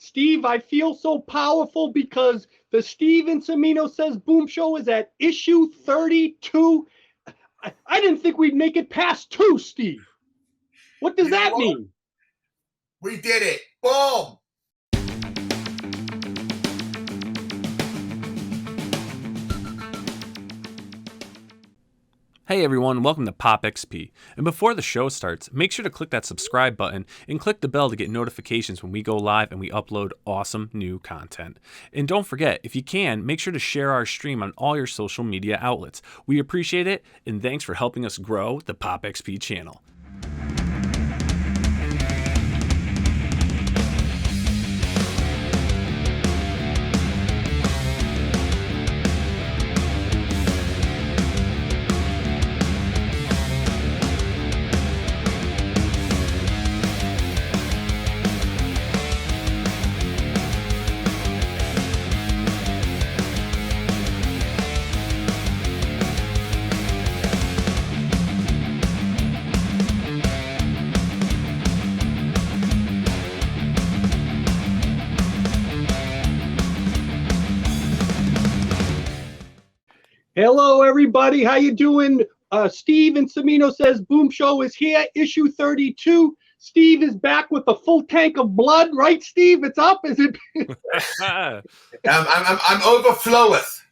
Steve, I feel so powerful because the Steve and Cimino Says Boom show is at issue 32. I didn't think we'd make it past 2, Steve. What does that mean? We did it. Boom. Hey everyone, welcome to Pop XP. And before the show starts, make sure to click that subscribe button and click the bell to get notifications when we go live and we upload awesome new content. And don't forget, if you can, make sure to share our stream on all your social media outlets. We appreciate it, and thanks for helping us grow the Pop XP channel. Hello, everybody. How you doing? Steve and Cimino Says Boom show is here, issue 32. Steve is back with a full tank of blood, right, Steve? It's up, is it? I'm overfloweth.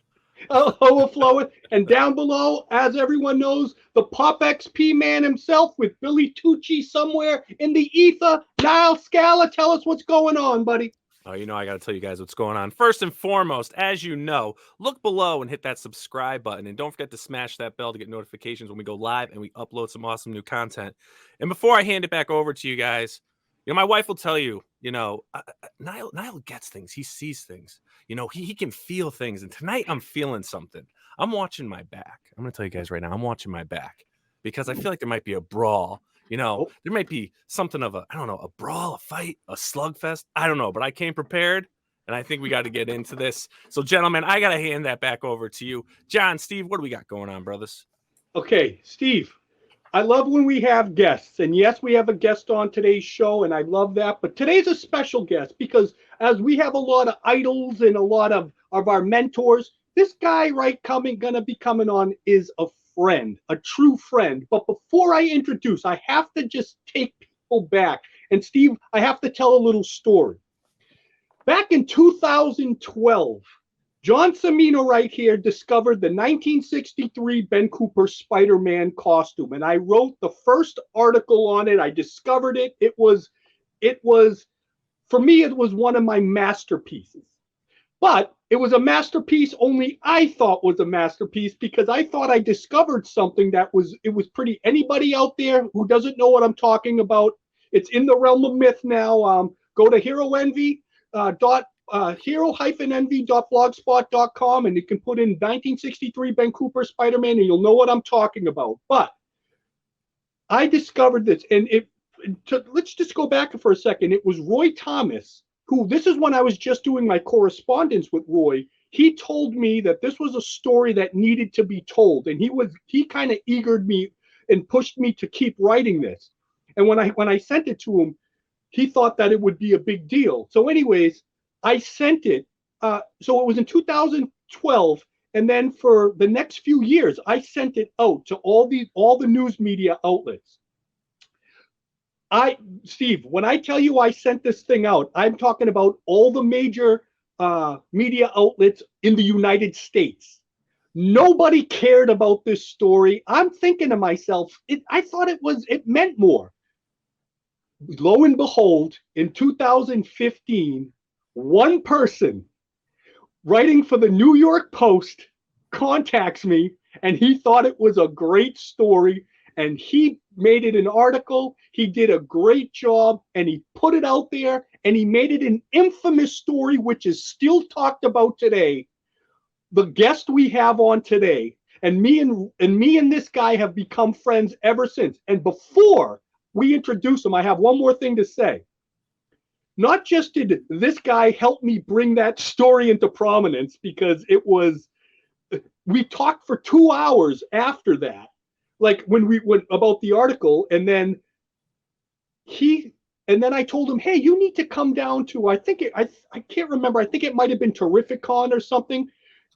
Overflowing. And down below, as everyone knows, the Pop XP man himself with Billy Tucci somewhere in the ether. Niall Scala, tell us what's going on, buddy. Oh, you know, I got to tell you guys what's going on. First and foremost, as you know, look below and hit that subscribe button. And don't forget to smash that bell to get notifications when we go live and we upload some awesome new content. And before I hand it back over to you guys, you know, my wife will tell you, you know, Niall gets things. He sees things. You know, he can feel things. And tonight I'm feeling something. I'm watching my back. I'm going to tell you guys right now, I'm watching my back because I feel like there might be a brawl. You know, there might be something of a, I don't know, a brawl, a fight, a slugfest. I don't know, but I came prepared, and I think we got to get into this. So, gentlemen, I got to hand that back over to you. John, Steve, what do we got going on, brothers? Okay, Steve, I love when we have guests. And yes, we have a guest on today's show, and I love that. But today's a special guest because as we have a lot of idols and a lot of our mentors, this guy gonna be coming on is a friend, a true friend. But before I introduce, I have to just take people back. And Steve, I have to tell a little story. Back in 2012, John Cimino right here discovered the 1963 Ben Cooper Spider-Man costume. And I wrote the first article on it. I discovered it. It was, for me, it was one of my masterpieces. But it was a masterpiece only I thought was a masterpiece because I thought I discovered something that was pretty. Anybody out there who doesn't know what I'm talking about, it's in the realm of myth now. Go to hero-envy.blogspot.com and you can put in 1963 Ben Cooper Spider-Man and you'll know what I'm talking about. But I discovered this, and let's just go back for a second. It was Roy Thomas. This is when I was just doing my correspondence with Roy. He told me that this was a story that needed to be told, and he kind of eagered me and pushed me to keep writing this. And when I sent it to him, he thought that it would be a big deal. So, anyways, I sent it. So it was in 2012, and then for the next few years, I sent it out to all the news media outlets. Steve, when I tell you I sent this thing out, I'm talking about all the major media outlets in the United States. Nobody cared about this story. I'm thinking to myself, I thought it meant more. Lo and behold, in 2015, one person writing for the New York Post contacts me, and he thought it was a great story. And he made it an article. He did a great job, and he put it out there, and he made it an infamous story, which is still talked about today. The guest we have on today, and me and this guy have become friends ever since. And before we introduce him, I have one more thing to say. Not just did this guy help me bring that story into prominence, because we talked for 2 hours after that. Like when we went about the article, and then And then I told him, hey, you need to come down to, I can't remember. I think it might have been Terrificon or something.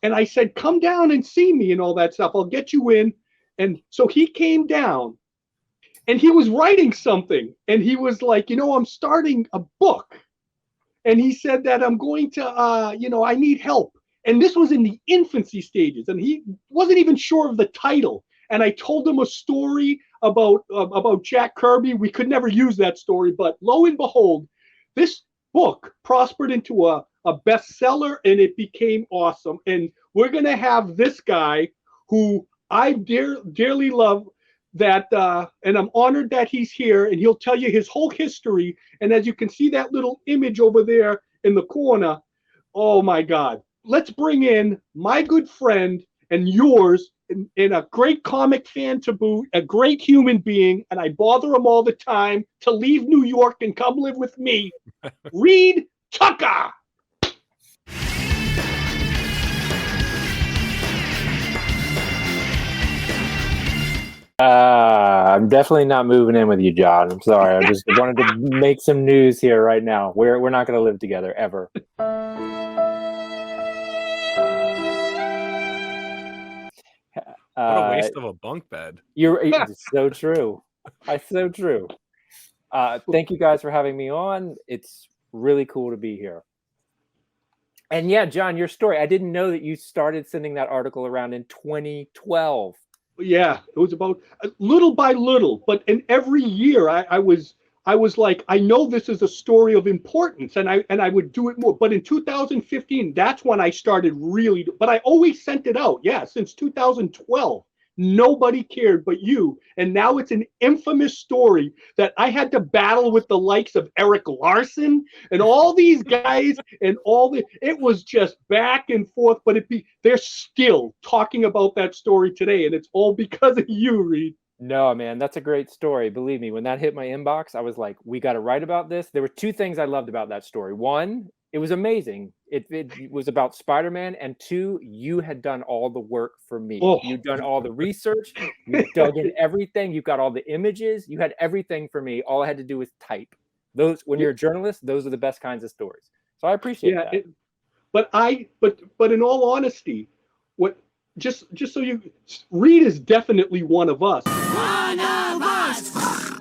And I said, come down and see me and all that stuff. I'll get you in. And so he came down and he was writing something. And he was like, I'm starting a book. And he said that I'm going to, I need help. And this was in the infancy stages. And he wasn't even sure of the title. And I told him a story about Jack Kirby. We could never use that story, but lo and behold, this book prospered into a bestseller, and it became awesome. And we're gonna have this guy who I dearly love, that and I'm honored that he's here, and he'll tell you his whole history. And as you can see that little image over there in the corner, oh my God, let's bring in my good friend and yours, and a great comic fan to boot, a great human being, and I bother him all the time to leave New York and come live with me, Reed Tucker. I'm definitely not moving in with you, John. I'm sorry. I just wanted to make some news here right now. We're not going to live together ever. What a waste of a bunk bed. It's so true. It's so true. Thank you guys for having me on. It's really cool to be here. And yeah, John, your story. I didn't know that you started sending that article around in 2012. Yeah, it was about little by little, but in every year I was like, I know this is a story of importance, and I would do it more. But in 2015, that's when I started really. But I always sent it out. Yeah, since 2012, nobody cared but you. And now it's an infamous story that I had to battle with the likes of Eric Larson and all these guys, and it was just back and forth. But they're still talking about that story today, and it's all because of you, Reed. No, man, that's a great story. Believe me, when that hit my inbox, I was like, we got to write about this. There were two things I loved about that story. One, it was amazing. It was about Spider-Man. And two, you had done all the work for me. Oh. You'd done all the research. You dug in everything. You've got all the images. You had everything for me. All I had to do was type. When you're a journalist, those are the best kinds of stories. So I appreciate that. But in all honesty, just so Reed is definitely one of us. One of us.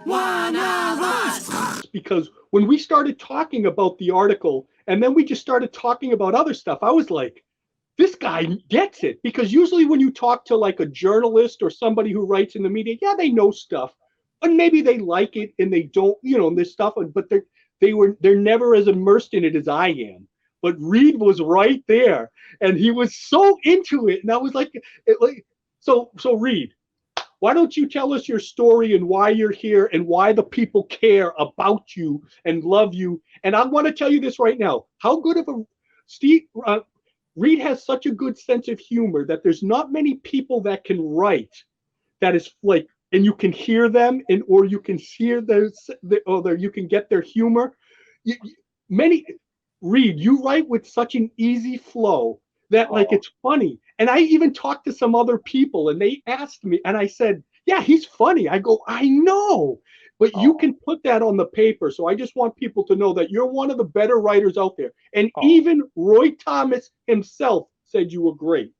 One of us. Because when we started talking about the article, and then we just started talking about other stuff, I was like, this guy gets it. Because usually when you talk to like a journalist or somebody who writes in the media, yeah, they know stuff, and maybe they like it and they don't, this stuff, but they're never as immersed in it as I am. But Reed was right there, and he was so into it, and I was like, so Reed, why don't you tell us your story and why you're here and why the people care about you and love you? And I want to tell you this right now: how good of a Reed has such a good sense of humor that there's not many people that can write that is like, and you can hear them, or you can hear you can get their humor. Reed, you write with such an easy flow that it's funny. And I even talked to some other people, and they asked me, and I said, yeah, he's funny. I go, I know, but you can put that on the paper. So I just want people to know that you're one of the better writers out there. And even Roy Thomas himself said you were great.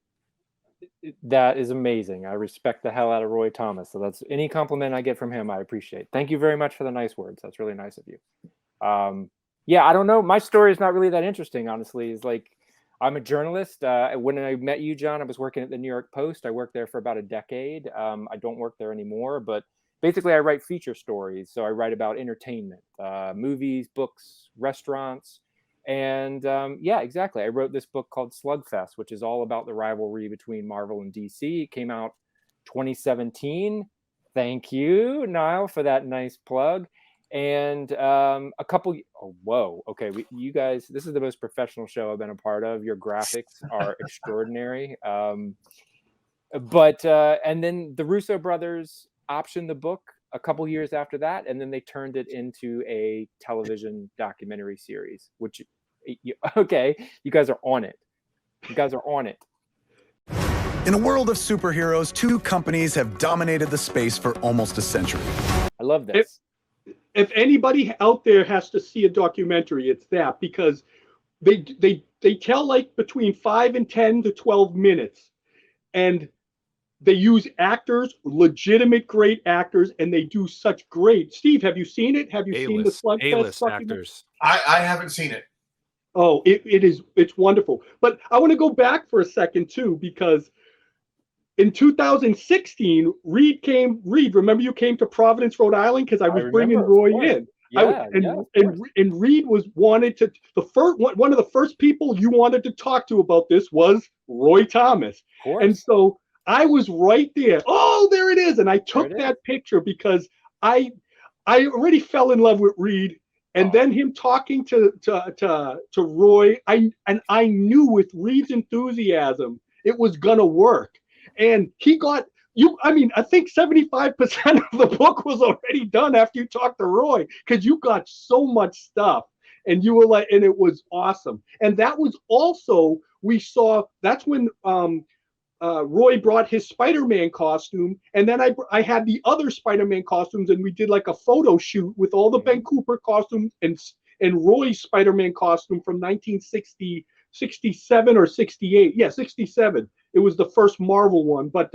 That is amazing. I respect the hell out of Roy Thomas. So that's any compliment I get from him, I appreciate. Thank you very much for the nice words. That's really nice of you. Yeah, I don't know. My story is not really that interesting, honestly. It's like, I'm a journalist. When I met you, John, I was working at the New York Post. I worked there for about a decade. I don't work there anymore, but basically I write feature stories. So I write about entertainment, movies, books, restaurants. And yeah, exactly. I wrote this book called Slugfest, which is all about the rivalry between Marvel and DC. It came out 2017. Thank you, Niall, for that nice plug. And a couple, okay, you guys, this is the most professional show I've been a part of. Your graphics are extraordinary. And then the Russo Brothers optioned the book a couple years after that, and then they turned it into a television documentary series, which, okay, you guys are on it. You guys are on it. In a world of superheroes, two companies have dominated the space for almost a century. I love this. if anybody out there has to see a documentary, it's that, because they tell like between 5 and 10 to 12 minutes, and they use actors, legitimate great actors, and they do such great. Steve, have you seen it? Have you seen the Slugfest A-list documentary? actors. I haven't seen it. Oh, it's wonderful. But I want to go back for a second too, because in 2016, Reed, remember you came to Providence, Rhode Island, because I was bringing remember, of Roy course. in. Yeah, And Reed was wanted to one of the first people you wanted to talk to about this was Roy Thomas. Of course. And so I was right there. Oh, there it is. And I took There it that picture because I already fell in love with Reed. And then him talking to Roy, I knew with Reed's enthusiasm it was gonna work. And he got I mean, I think 75% of the book was already done after you talked to Roy, because you got so much stuff. And you were like, and it was awesome. And that was also, we saw, that's when Roy brought his Spider-Man costume, and then I had the other Spider-Man costumes, and we did like a photo shoot with all the Ben Cooper costumes and Roy's Spider-Man costume from 1960, 67 or 68. Yeah, 67. It was the first Marvel one, but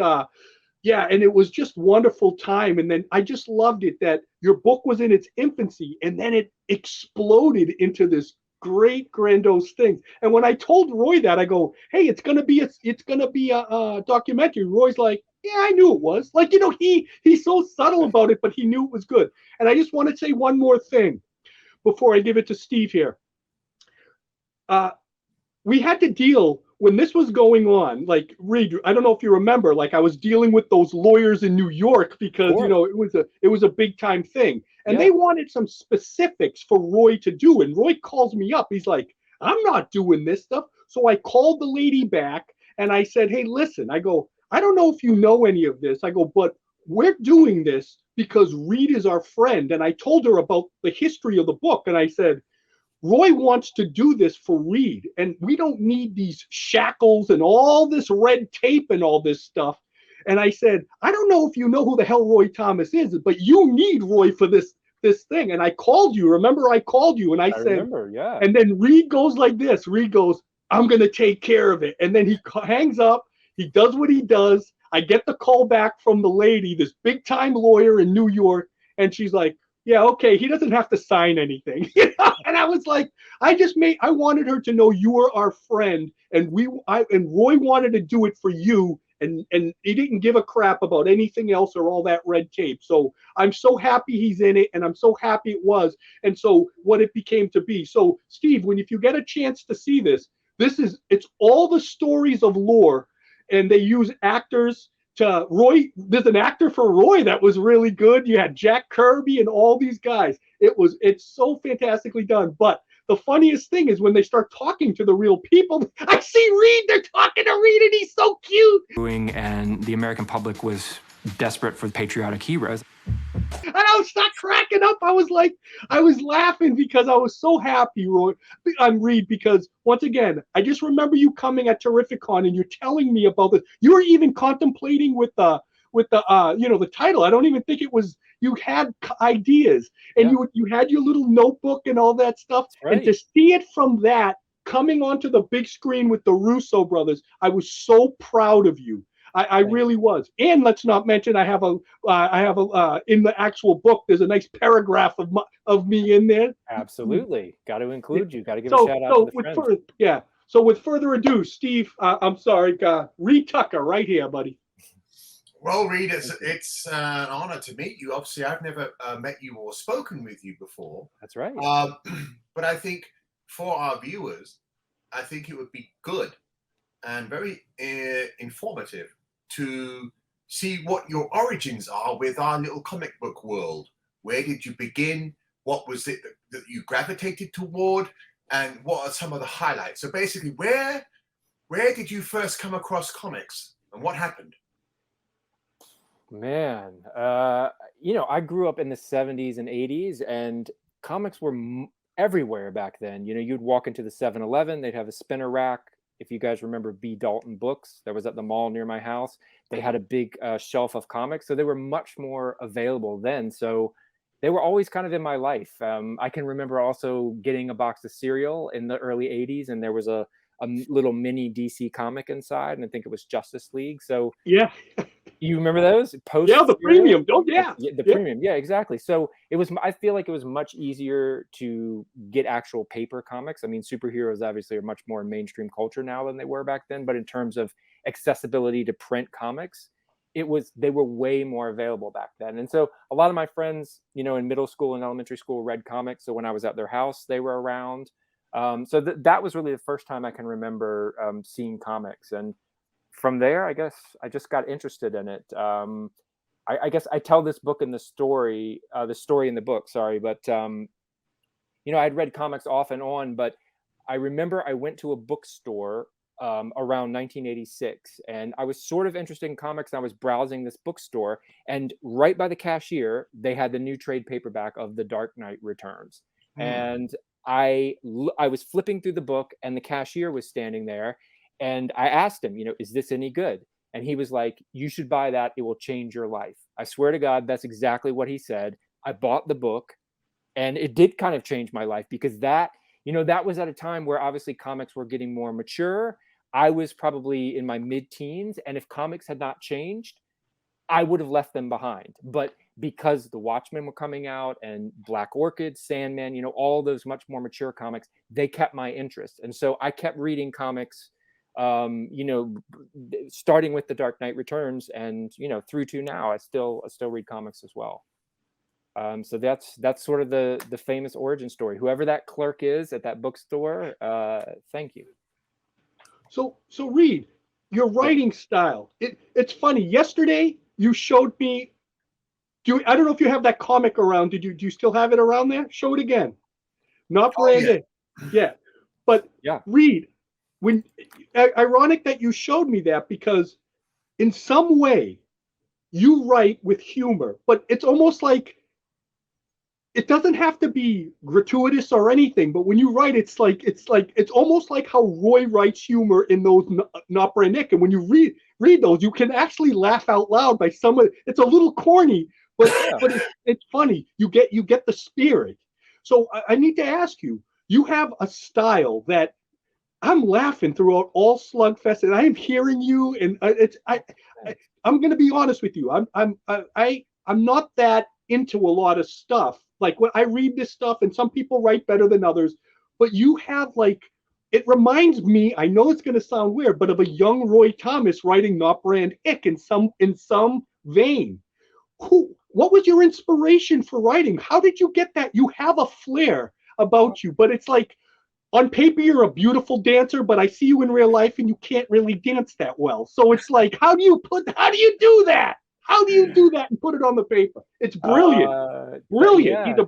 yeah, and it was just wonderful time. And then I just loved it that your book was in its infancy, and then it exploded into this great grandiose thing. And when I told Roy that, I go, "Hey, it's gonna be a documentary." Roy's like, "Yeah, I knew it was." Like, you know, he's so subtle about it, but he knew it was good. And I just want to say one more thing before I give it to Steve here. We had to deal when this was going on, like, Reed, I don't know if you remember, like, I was dealing with those lawyers in New York because, you know, it was a big time thing. And they wanted some specifics for Roy to do. And Roy calls me up. He's like, "I'm not doing this stuff." So I called the lady back and I said, "Hey, listen," I go, "I don't know if you know any of this." I go, "But we're doing this because Reed is our friend." And I told her about the history of the book. And I said, "Roy wants to do this for Reed, and we don't need these shackles and all this red tape and all this stuff." And I said, "I don't know if you know who the hell Roy Thomas is, but you need Roy for this thing." And I called you. Remember, I called you, and I said, remember, yeah. And then Reed goes like this. Reed goes, "I'm going to take care of it." And then he hangs up. He does what he does. I get the call back from the lady, this big time lawyer in New York, and she's like, "Yeah, okay, he doesn't have to sign anything." You know? And I was like, I wanted her to know you were our friend, and Roy wanted to do it for you, and he didn't give a crap about anything else or all that red tape. So I'm so happy he's in it, and I'm so happy it was, and so what it became to be. So Steve, if you get a chance to see this, it's all the stories of lore, and they use actors. Roy, there's an actor for Roy that was really good. You had Jack Kirby and all these guys. It's so fantastically done. But the funniest thing is when they start talking to the real people. I see Reed. They're talking to Reed, and he's so cute. And the American public was desperate for patriotic heroes. And I was not cracking up. I was laughing because I was so happy, Roy. I'm Reed, because once again, I just remember you coming at Terrificon and you're telling me about this. You were even contemplating with the the title. I don't even think it was, you had ideas, and you had your little notebook and all that stuff. Right. And to see it from that coming onto the big screen with the Russo brothers, I was so proud of you. I really was. And let's not mention, I have a in the actual book, there's a nice paragraph of me in there. Absolutely. Got to include you. Got to give a shout out to the friends. So with further ado, Steve, I'm sorry, Reed Tucker right here, buddy. Well, Reed, it's an honor to meet you. Obviously, I've never met you or spoken with you before. That's right. But I think for our viewers, I think it would be good and very informative to see what your origins are with our little comic book world. Where did you begin? What was it that you gravitated toward? And what are some of the highlights? So basically, where did you first come across comics and what happened? Man, I grew up in the 70s and 80s, and comics were everywhere back then. You'd walk into the 7-Eleven, they'd have a spinner rack. If you guys remember B. Dalton Books, that was at the mall near my house. They had a big shelf of comics, so they were much more available then. So they were always kind of in my life. I can remember also getting a box of cereal in the early 80s, and there was a little mini DC comic inside, and I think it was Justice League. So Yeah. you remember those post? Yeah, the premium. Oh, yeah. The premium. Yeah, exactly. So it was, I feel like it was much easier to get actual paper comics. I mean, superheroes obviously are much more mainstream culture now than they were back then, but in terms of accessibility to print comics, they were way more available back then. And so a lot of my friends, you know, in middle school and elementary school read comics. So when I was at their house, they were around. So that was really the first time I can remember seeing comics. And from there, I guess I just got interested in it. I guess I tell this book in the story in the book, sorry, but you know, I'd read comics off and on, but I remember I went to a bookstore around 1986, and I was sort of interested in comics. And I was browsing this bookstore, and right by the cashier, they had the new trade paperback of The Dark Knight Returns. And I was flipping through the book, and the cashier was standing there, and I asked him, you know, is this any good? And he was like, you should buy that. It will change your life. I swear to God, that's exactly what he said. I bought the book, and it did kind of change my life, because that, you know, that was at a time where obviously comics were getting more mature. I was probably in my mid-teens, and if comics had not changed, I would have left them behind. But because the Watchmen were coming out, and Black Orchid, Sandman, you know, all those much more mature comics, they kept my interest. And so I kept reading comics, you know, starting with The Dark Knight Returns, and, you know, through to now, I still read comics as well. So that's sort of the famous origin story. Whoever that clerk is at that bookstore, thank you. So Reed, your writing style. It's funny. Yesterday you showed me. I don't know if you have that comic around. Do you still have it around there? Show it again. Not branded. Yeah. But yeah. Reed, ironic that you showed me that, because in some way you write with humor, but it's almost like it doesn't have to be gratuitous or anything, but when you write, it's almost like how Roy writes humor in those Not Brand Nick. And when you read those, you can actually laugh out loud by some of it. It's a little corny, but it's funny. You get the spirit. So I need to ask you, you have a style that I'm laughing throughout all Slugfest, and I'm hearing you, and I'm going to be honest with you. I'm not that into a lot of stuff. Like, when I read this stuff, and some people write better than others, but you have, like, it reminds me, I know it's going to sound weird, but of a young Roy Thomas writing Not Brand Ick in some vein. What was your inspiration for writing? How did you get that? You have a flair about you, but it's like, on paper you're a beautiful dancer, but I see you in real life and you can't really dance that well. So it's like, how do you do that? How do you do that and put it on the paper? It's brilliant. Brilliant. Yeah,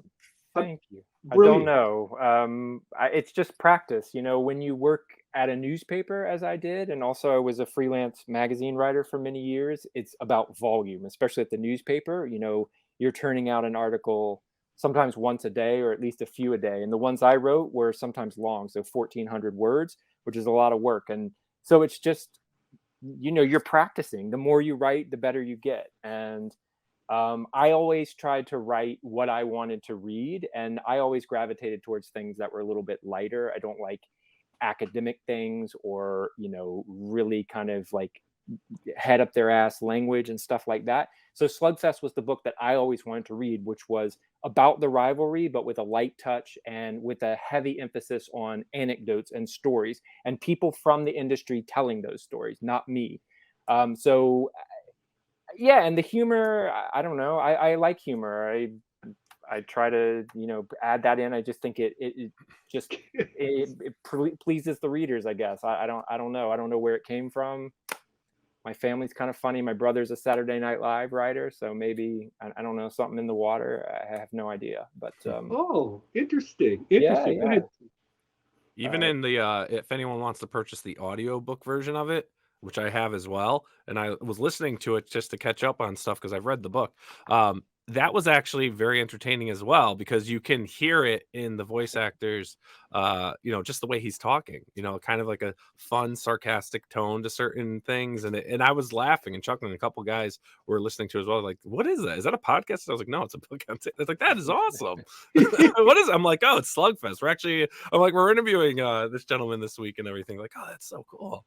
thank you. Brilliant. I don't know. It's just practice. You know, when you work at a newspaper, as I did, and also I was a freelance magazine writer for many years, it's about volume, especially at the newspaper. You know, you're turning out an article sometimes once a day, or at least a few a day. And the ones I wrote were sometimes long, so 1,400 words, which is a lot of work. And so it's just, you know, you're practicing. The more you write, the better you get. And I always tried to write what I wanted to read, and I always gravitated towards things that were a little bit lighter. I don't like academic things, or, you know, really kind of like head up their ass language and stuff like that. So Slugfest was the book that I always wanted to read, which was about the rivalry, but with a light touch and with a heavy emphasis on anecdotes and stories and people from the industry telling those stories, not me. So yeah, and the humor, I don't know. I like humor. I try to, you know, add that in. I just think it pleases the readers, I guess. I don't know. I don't know where it came from. My family's kind of funny. My brother's a Saturday Night Live writer, so maybe, I don't know, something in the water. I have no idea. But oh, interesting. Yeah. Even in the if anyone wants to purchase the audiobook version of it, which I have as well, and I was listening to it just to catch up on stuff because I've read the book. that was actually very entertaining as well because you can hear it in the voice actors, just the way he's talking, kind of like a fun, sarcastic tone to certain things. And I was laughing and chuckling. A couple guys were listening to it as well. Like, what is that? Is that a podcast? I was like, no, it's a book. It's like, that is awesome. What is it? I'm like, oh, it's Slugfest. We're interviewing this gentleman this week and everything. Like, oh, that's so cool.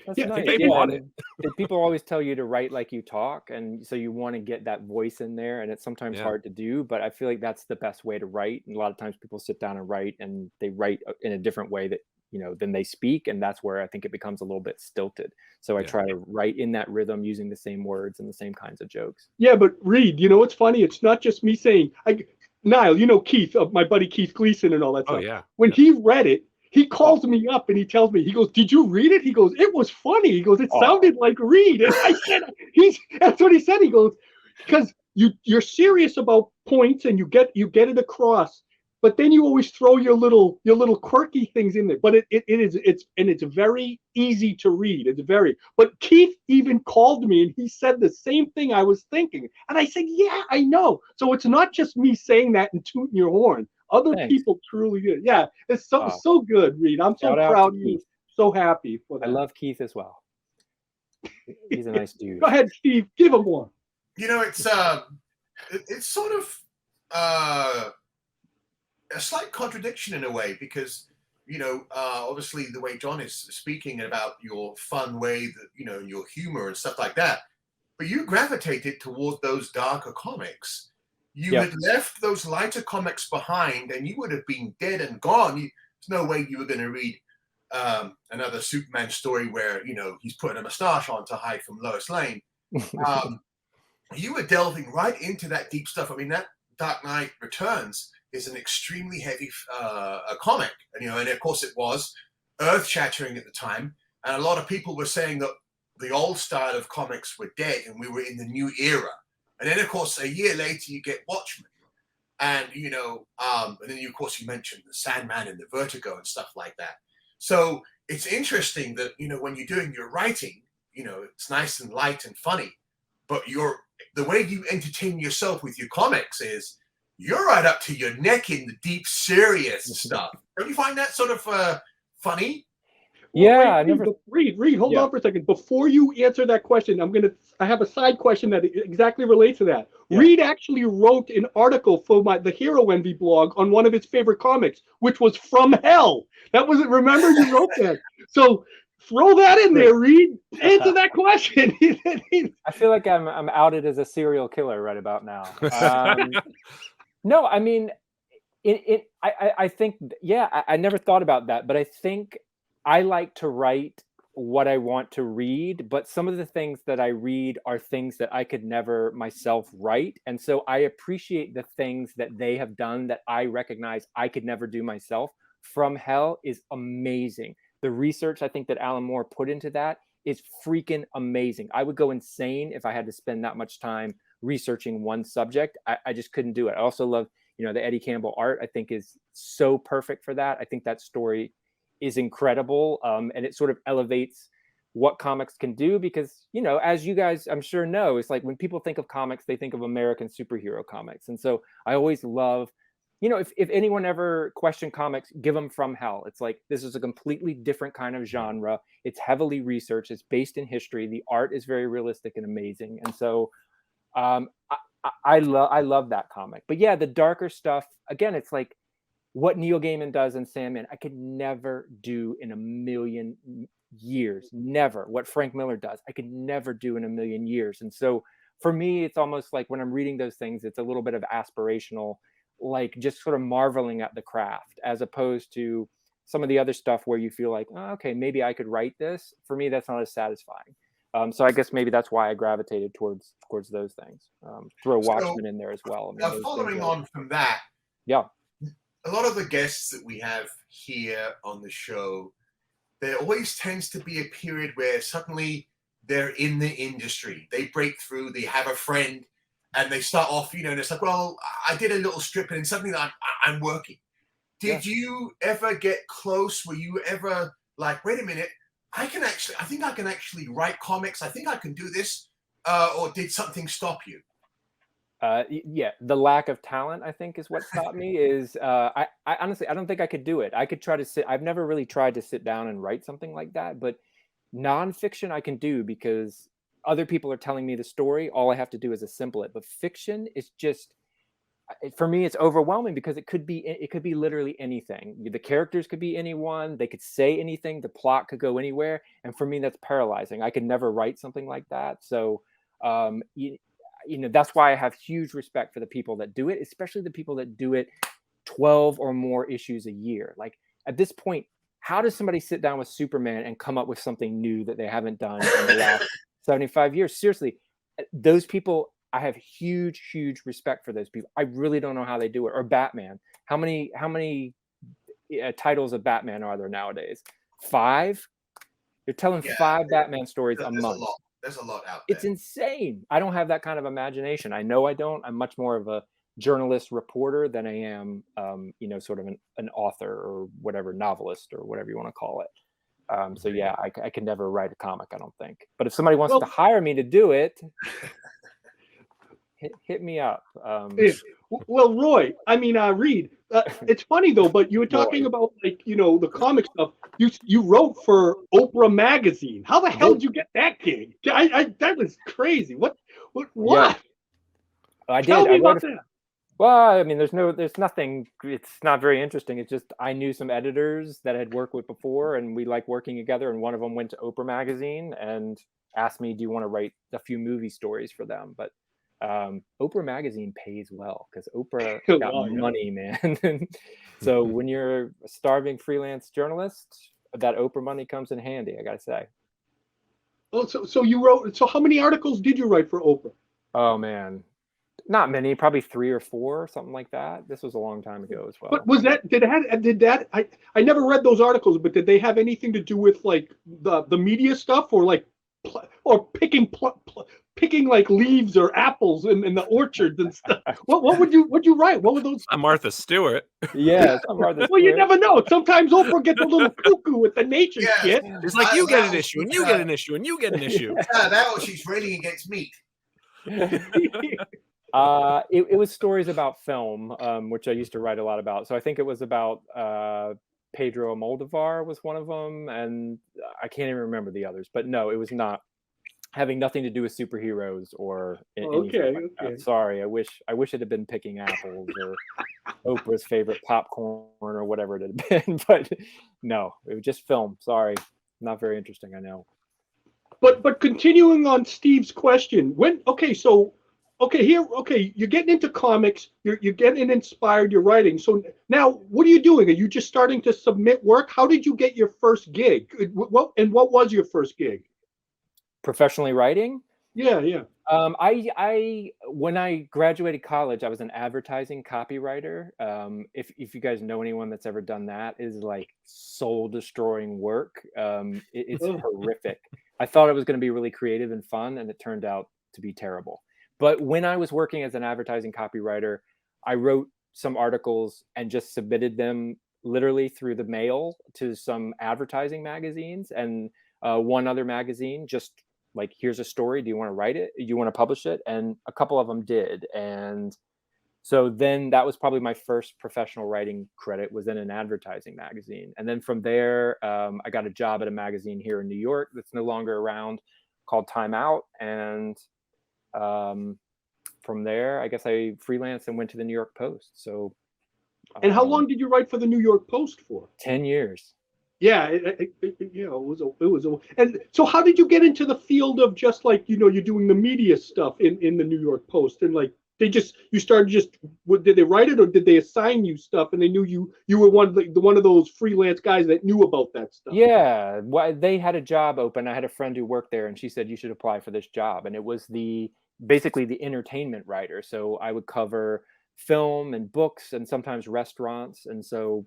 That's Yeah, nice. they Yeah, bought and people always tell you to write like you talk, and so you want to get that voice in there, and it's sometimes Yeah. hard to do, but I feel like that's the best way to write. And a lot of times people sit down and write, and they write in a different way that than they speak, and that's where I think it becomes a little bit stilted. So I Yeah. try to write in that rhythm using the same words and the same kinds of jokes. Yeah, but Reed, what's funny? It's not just me saying. Niall, Keith, my buddy Keith Gleason and all that Oh, stuff. yeah. When Yeah. he read it, he calls me up and he tells me, he goes, "Did you read it?" He goes, "It was funny." He goes, "It sounded like Reed." And I said, that's what he said. He goes, because you're serious about points and you get it across, but then you always throw your little quirky things in there. But it's very easy to read. But Keith even called me and he said the same thing I was thinking. And I said, "Yeah, I know." So it's not just me saying that and tooting your horn. Other Thanks. people truly do. Yeah, it's so good, Reed. I'm so Shout out proud to of you. Keith. So happy for that. I love Keith as well. He's a nice dude. Go ahead, Steve. Give him one. It's sort of a slight contradiction in a way because obviously the way John is speaking about your fun way that your humor and stuff like that, but you gravitated toward those darker comics. You had left those lighter comics behind, and you would have been dead and gone. There's no way you were going to read another Superman story where he's putting a mustache on to hide from Lois Lane. You were delving right into that deep stuff. I mean, that Dark Knight Returns is an extremely heavy a comic, and of course it was earth-shattering at the time. And a lot of people were saying that the old style of comics were dead, and we were in the new era. And then, of course, a year later, you get Watchmen. And, and then, of course, you mentioned the Sandman and the Vertigo and stuff like that. So it's interesting that, when you're doing your writing, it's nice and light and funny. But the way you entertain yourself with your comics is you're right up to your neck in the deep, serious stuff. Don't you find that sort of funny? Yeah, Reed, hold on for a second. Before you answer that question, I have a side question that exactly relates to that. Yeah. Reed actually wrote an article for the Hero Envy blog on one of his favorite comics, which was From Hell. That was it. Remember, you wrote that. So throw that in there, Reed. Answer that question. I feel like I'm outed as a serial killer right about now. No, I mean, I think, I never thought about that, but I think I like to write what I want to read, but some of the things that I read are things that I could never myself write. And so I appreciate the things that they have done that I recognize I could never do myself. From Hell is amazing. The research I think that Alan Moore put into that is freaking amazing. I would go insane if I had to spend that much time researching one subject. I just couldn't do it. I also love, the Eddie Campbell art, I think is so perfect for that. I think that story is incredible. And it sort of elevates what comics can do because, as you guys, I'm sure know, it's like when people think of comics, they think of American superhero comics. And so I always love, if anyone ever questioned comics, give them From Hell. It's like, this is a completely different kind of genre. It's heavily researched. It's based in history. The art is very realistic and amazing. And so I love that comic. But yeah, the darker stuff, again, it's like, what Neil Gaiman does in Sandman, I could never do in a million years. Never. What Frank Miller does, I could never do in a million years. And so for me, it's almost like when I'm reading those things, it's a little bit of aspirational, like just sort of marveling at the craft, as opposed to some of the other stuff where you feel like, oh, okay, maybe I could write this. For me, that's not as satisfying. So I guess maybe that's why I gravitated towards those things. Throw Watchmen in there as well. I mean, following on from that, yeah. A lot of the guests that we have here on the show, there always tends to be a period where suddenly they're in the industry. They break through, they have a friend, and they start off, and it's like, well, I did a little strip, and suddenly I'm working. Did you ever get close? Were you ever like, wait a minute, I think I can actually write comics. I think I can do this. Or did something stop you? Yeah, the lack of talent, I think, is what stopped me. Is I honestly, I don't think I could do it. I could try to sit. I've never really tried to sit down and write something like that, but nonfiction I can do because other people are telling me the story. All I have to do is assemble it. But fiction is just, for me, it's overwhelming because it could be literally anything. The characters could be anyone. They could say anything. The plot could go anywhere. And for me, that's paralyzing. I could never write something like that. So, that's why I have huge respect for the people that do it, especially the people that do it 12 or more issues a year. Like, at this point, how does somebody sit down with Superman and come up with something new that they haven't done in the last 75 years? Seriously, those people, I have huge respect for those people. I really don't know how they do it. Or Batman. How many titles of Batman are there nowadays? 5? You're telling 5 Batman stories a month. There's a lot out there. It's insane. I don't have that kind of imagination. I know I don't. I'm much more of a journalist reporter than I am, sort of an author or whatever, novelist or whatever you want to call it. So yeah, I can never write a comic, I don't think. But if somebody wants to hire me to do it, hit me up. Well, Roy, Reed, it's funny though, but you were talking about the comic stuff. You wrote for Oprah magazine. How the hell did you get that gig? That was crazy. What? Yeah. I Tell did. me about that. Well, there's nothing. It's not very interesting. It's just I knew some editors that I had worked with before, and we like working together. And one of them went to Oprah magazine and asked me, "Do you want to write a few movie stories for them?" But Oprah magazine pays well because Oprah got money, man. So when you're a starving freelance journalist, that Oprah money comes in handy, I gotta say. Oh, so you wrote. So how many articles did you write for Oprah? Oh man, not many, probably 3 or 4, something like that. This was a long time ago as well. But was that did that? I never read those articles, but did they have anything to do with like the media stuff or like picking like leaves or apples in the orchards and stuff? What would you write? What were those? I'm Martha Stewart. Yeah, I'm Martha Well, you Stewart. never know. Sometimes Oprah gets a little cuckoo with the nature shit. It's like you get an issue, and you get an issue, and you get an issue. That or she's railing against meat. It was stories about film, which I used to write a lot about. So I think it was about Pedro Almodovar was one of them, and I can't even remember the others. But no, it was not having nothing to do with superheroes or anything like that. Sorry, I wish it had been picking apples or Oprah's favorite popcorn or whatever it had been. But no, it was just film. Sorry, not very interesting. I know. But continuing on Steve's question, you're getting into comics, you're getting inspired, you're writing. So now what are you doing? Are you just starting to submit work? How did you get your first gig? What was your first gig? Professionally writing? Yeah. I when I graduated college, I was an advertising copywriter. If you guys know anyone that's ever done that, is like soul destroying work. It's horrific. I thought it was going to be really creative and fun, and it turned out to be terrible. But when I was working as an advertising copywriter, I wrote some articles and just submitted them literally through the mail to some advertising magazines and one other magazine, just like, here's a story. Do you want to write it? Do you want to publish it? And a couple of them did. And so then that was probably my first professional writing credit, was in an advertising magazine. And then from there, I got a job at a magazine here in New York that's no longer around, called Time Out. And from there, I guess I freelanced and went to the New York Post. So, and how long did you write for the New York Post for? 10 years. Yeah, it was. And so, how did you get into the field of just like you're doing the media stuff in the New York Post? And like did they write it, or did they assign you stuff and they knew you were one of those freelance guys that knew about that stuff? Yeah, well, they had a job open. I had a friend who worked there, and she said you should apply for this job. And it was basically the entertainment writer. So I would cover film and books and sometimes restaurants. And so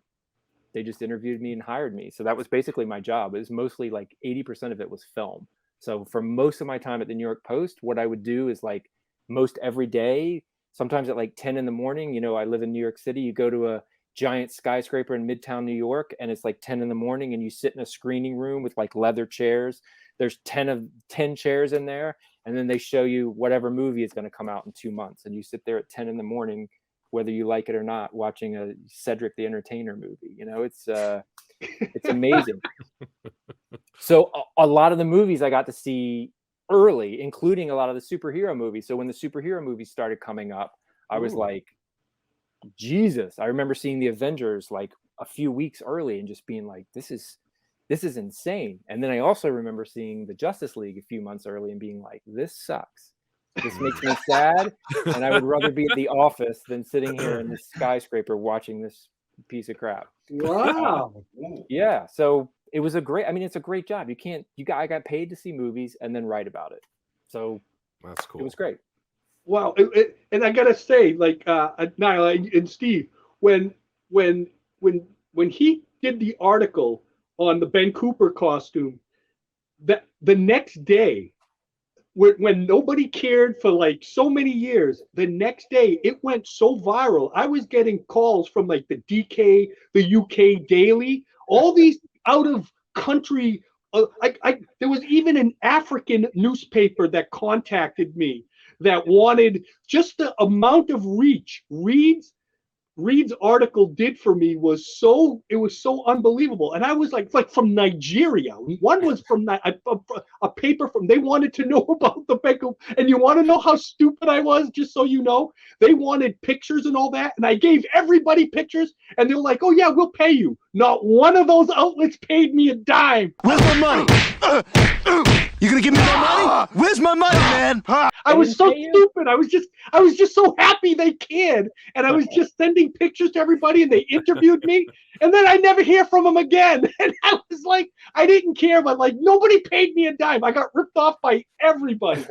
they just interviewed me and hired me. So that was basically my job. It was mostly like 80% of it was film. So for most of my time at the New York Post, what I would do is like most every day, sometimes at like 10 in the morning, I live in New York City, you go to a giant skyscraper in Midtown New York, and it's like 10 in the morning, and you sit in a screening room with like leather chairs. There's 10 chairs in there, and then they show you whatever movie is going to come out in 2 months, and you sit there at 10 in the morning, whether you like it or not, watching a Cedric the Entertainer movie. You know, it's amazing. So a lot of the movies I got to see early, including a lot of the superhero movies. So when the superhero movies started coming up, I was like, Jesus. I remember seeing the Avengers like a few weeks early and just being like, this is insane. And then I also remember seeing the Justice League a few months early and being like, this sucks. This makes me sad, and I would rather be at the office than sitting here in this skyscraper watching this piece of crap. Wow. Yeah. So it was it's a great job. I got paid to see movies and then write about it. So That's cool. It was great. Wow. And I gotta say, like Niall and Steve, when he did the article on the Ben Cooper costume, that the next day, when nobody cared for like so many years, the next day it went so viral. I was getting calls from like the DK, the UK Daily, all these out of country. There was even an African newspaper that contacted me that wanted just the amount of reach Reed's article did for me was so unbelievable. And I was like from Nigeria. One was from a paper from, they wanted to know about the Beko. And you want to know how stupid I was, just so you know? They wanted pictures and all that. And I gave everybody pictures, and they're like, oh yeah, we'll pay you. Not one of those outlets paid me a dime. Where's my money? You gonna give me my money? Where's my money, man? I was so stupid. I was just so happy they cared, and I was just sending pictures to everybody, and they interviewed me, and then I never hear from them again. And I was like, I didn't care, but like nobody paid me a dime. I got ripped off by everybody.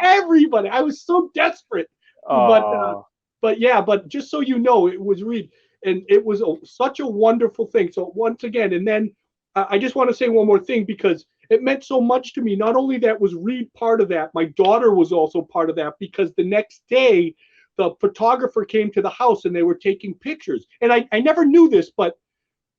Everybody. I was so desperate. But just so you know, it was Reed, and it was such a wonderful thing. So once again, and then I just want to say one more thing, because it meant so much to me. Not only that was Reed part of that, my daughter was also part of that, because the next day the photographer came to the house and they were taking pictures. And I never knew this, but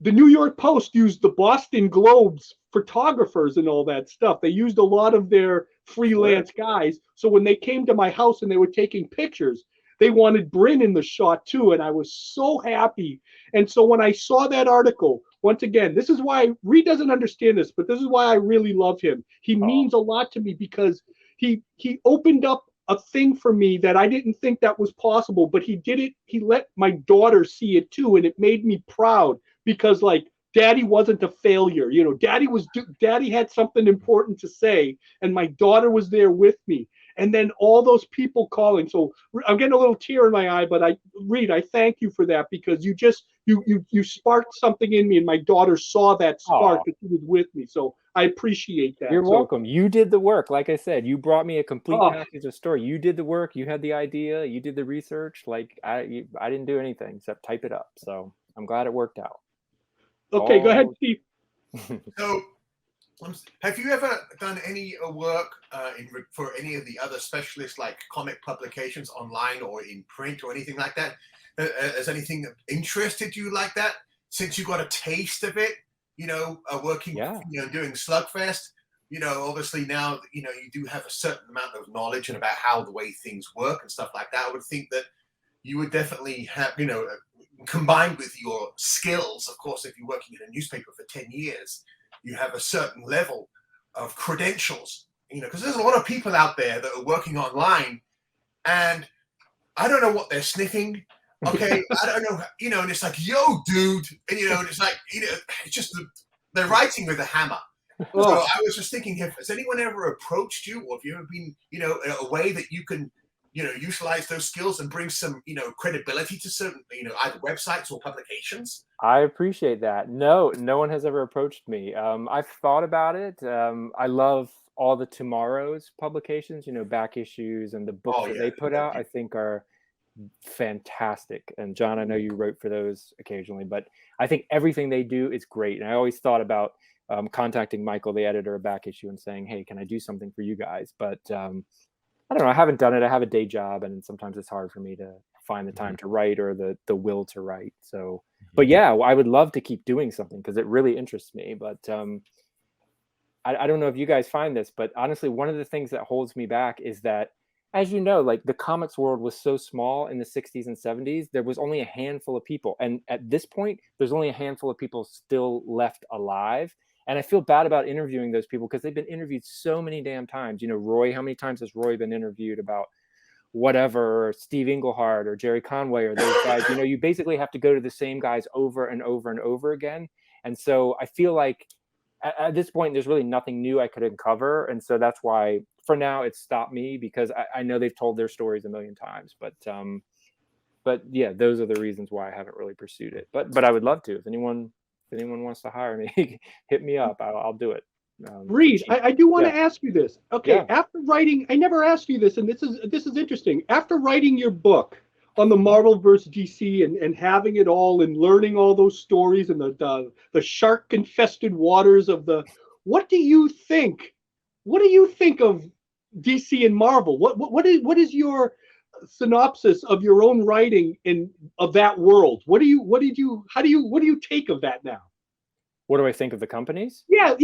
the New York Post used the Boston Globe's photographers and all that stuff. They used a lot of their freelance guys. So when they came to my house and they were taking pictures, they wanted Bryn in the shot too. And I was so happy. And so when I saw that article, once again, this is why Reed doesn't understand this, but this is why I really love him. He means a lot to me, because he opened up a thing for me that I didn't think that was possible, but he did it. He let my daughter see it too. And it made me proud, because like, Daddy wasn't a failure. You know, Daddy had something important to say, and my daughter was there with me. And then all those people calling. So I'm getting a little tear in my eye, but Reed, I thank you for that, because you sparked something in me, and my daughter saw that spark that she was with me. So I appreciate that. You're welcome. You did the work. Like I said, you brought me a complete package of story. You did the work. You had the idea. You did the research. Like I didn't do anything except type it up. So I'm glad it worked out. Okay, go ahead, Steve. So, have you ever done any work for any of the other specialists, like comic publications online or in print or anything like that? Has anything interested you like that since you got a taste of it? You know, working, doing Slugfest. You know, obviously now, you do have a certain amount of knowledge and about how the way things work and stuff like that. I would think that you would definitely have, combined with your skills, of course, if you're working in a newspaper for 10 years, you have a certain level of credentials, because there's a lot of people out there that are working online, and I don't know what they're sniffing. Okay, I don't know, and it's like, yo, dude, and it's like, it's just they're writing with a hammer. So I was just thinking, has anyone ever approached you, or have you ever been, a way that you can, utilize those skills and bring some, credibility to certain, either websites or publications? I appreciate that. No one has ever approached me. I've thought about it. I love all the Tomorrow's publications, back issues, and the books that they put out, I think are fantastic. And John, I know you wrote for those occasionally, but I think everything they do is great. And I always thought about contacting Michael, the editor of Back Issue, and saying, hey, can I do something for you guys? But I don't know. I haven't done it. I have a day job, and sometimes it's hard for me to find the time to write or the will to write. So, but yeah, I would love to keep doing something because it really interests me. But I don't know if you guys find this, but honestly, one of the things that holds me back is that, as you know, like the comics world was so small in the 60s and 70s, there was only a handful of people. And at this point, there's only a handful of people still left alive. And I feel bad about interviewing those people because they've been interviewed so many damn times. You know, Roy, how many times has Roy been interviewed about whatever, or Steve Englehart or Jerry Conway or those guys? You know, you basically have to go to the same guys over and over and over again. And so I feel like at this point, there's really nothing new I could uncover. And so that's why for now it's stopped me, because I know they've told their stories a million times, but yeah, those are the reasons why I haven't really pursued it. But I would love to. If anyone wants to hire me, hit me up. I'll do it. Reed, I do want to Yeah. ask you this. Okay, Yeah. after writing, I never asked you this, and this is interesting. After writing your book on the Marvel versus DC and having it all and learning all those stories and the shark infested waters of what do you think? What do you think of DC and Marvel? What is your synopsis of your own writing of that world? What do you take of that now? What do I think of the companies? Yeah,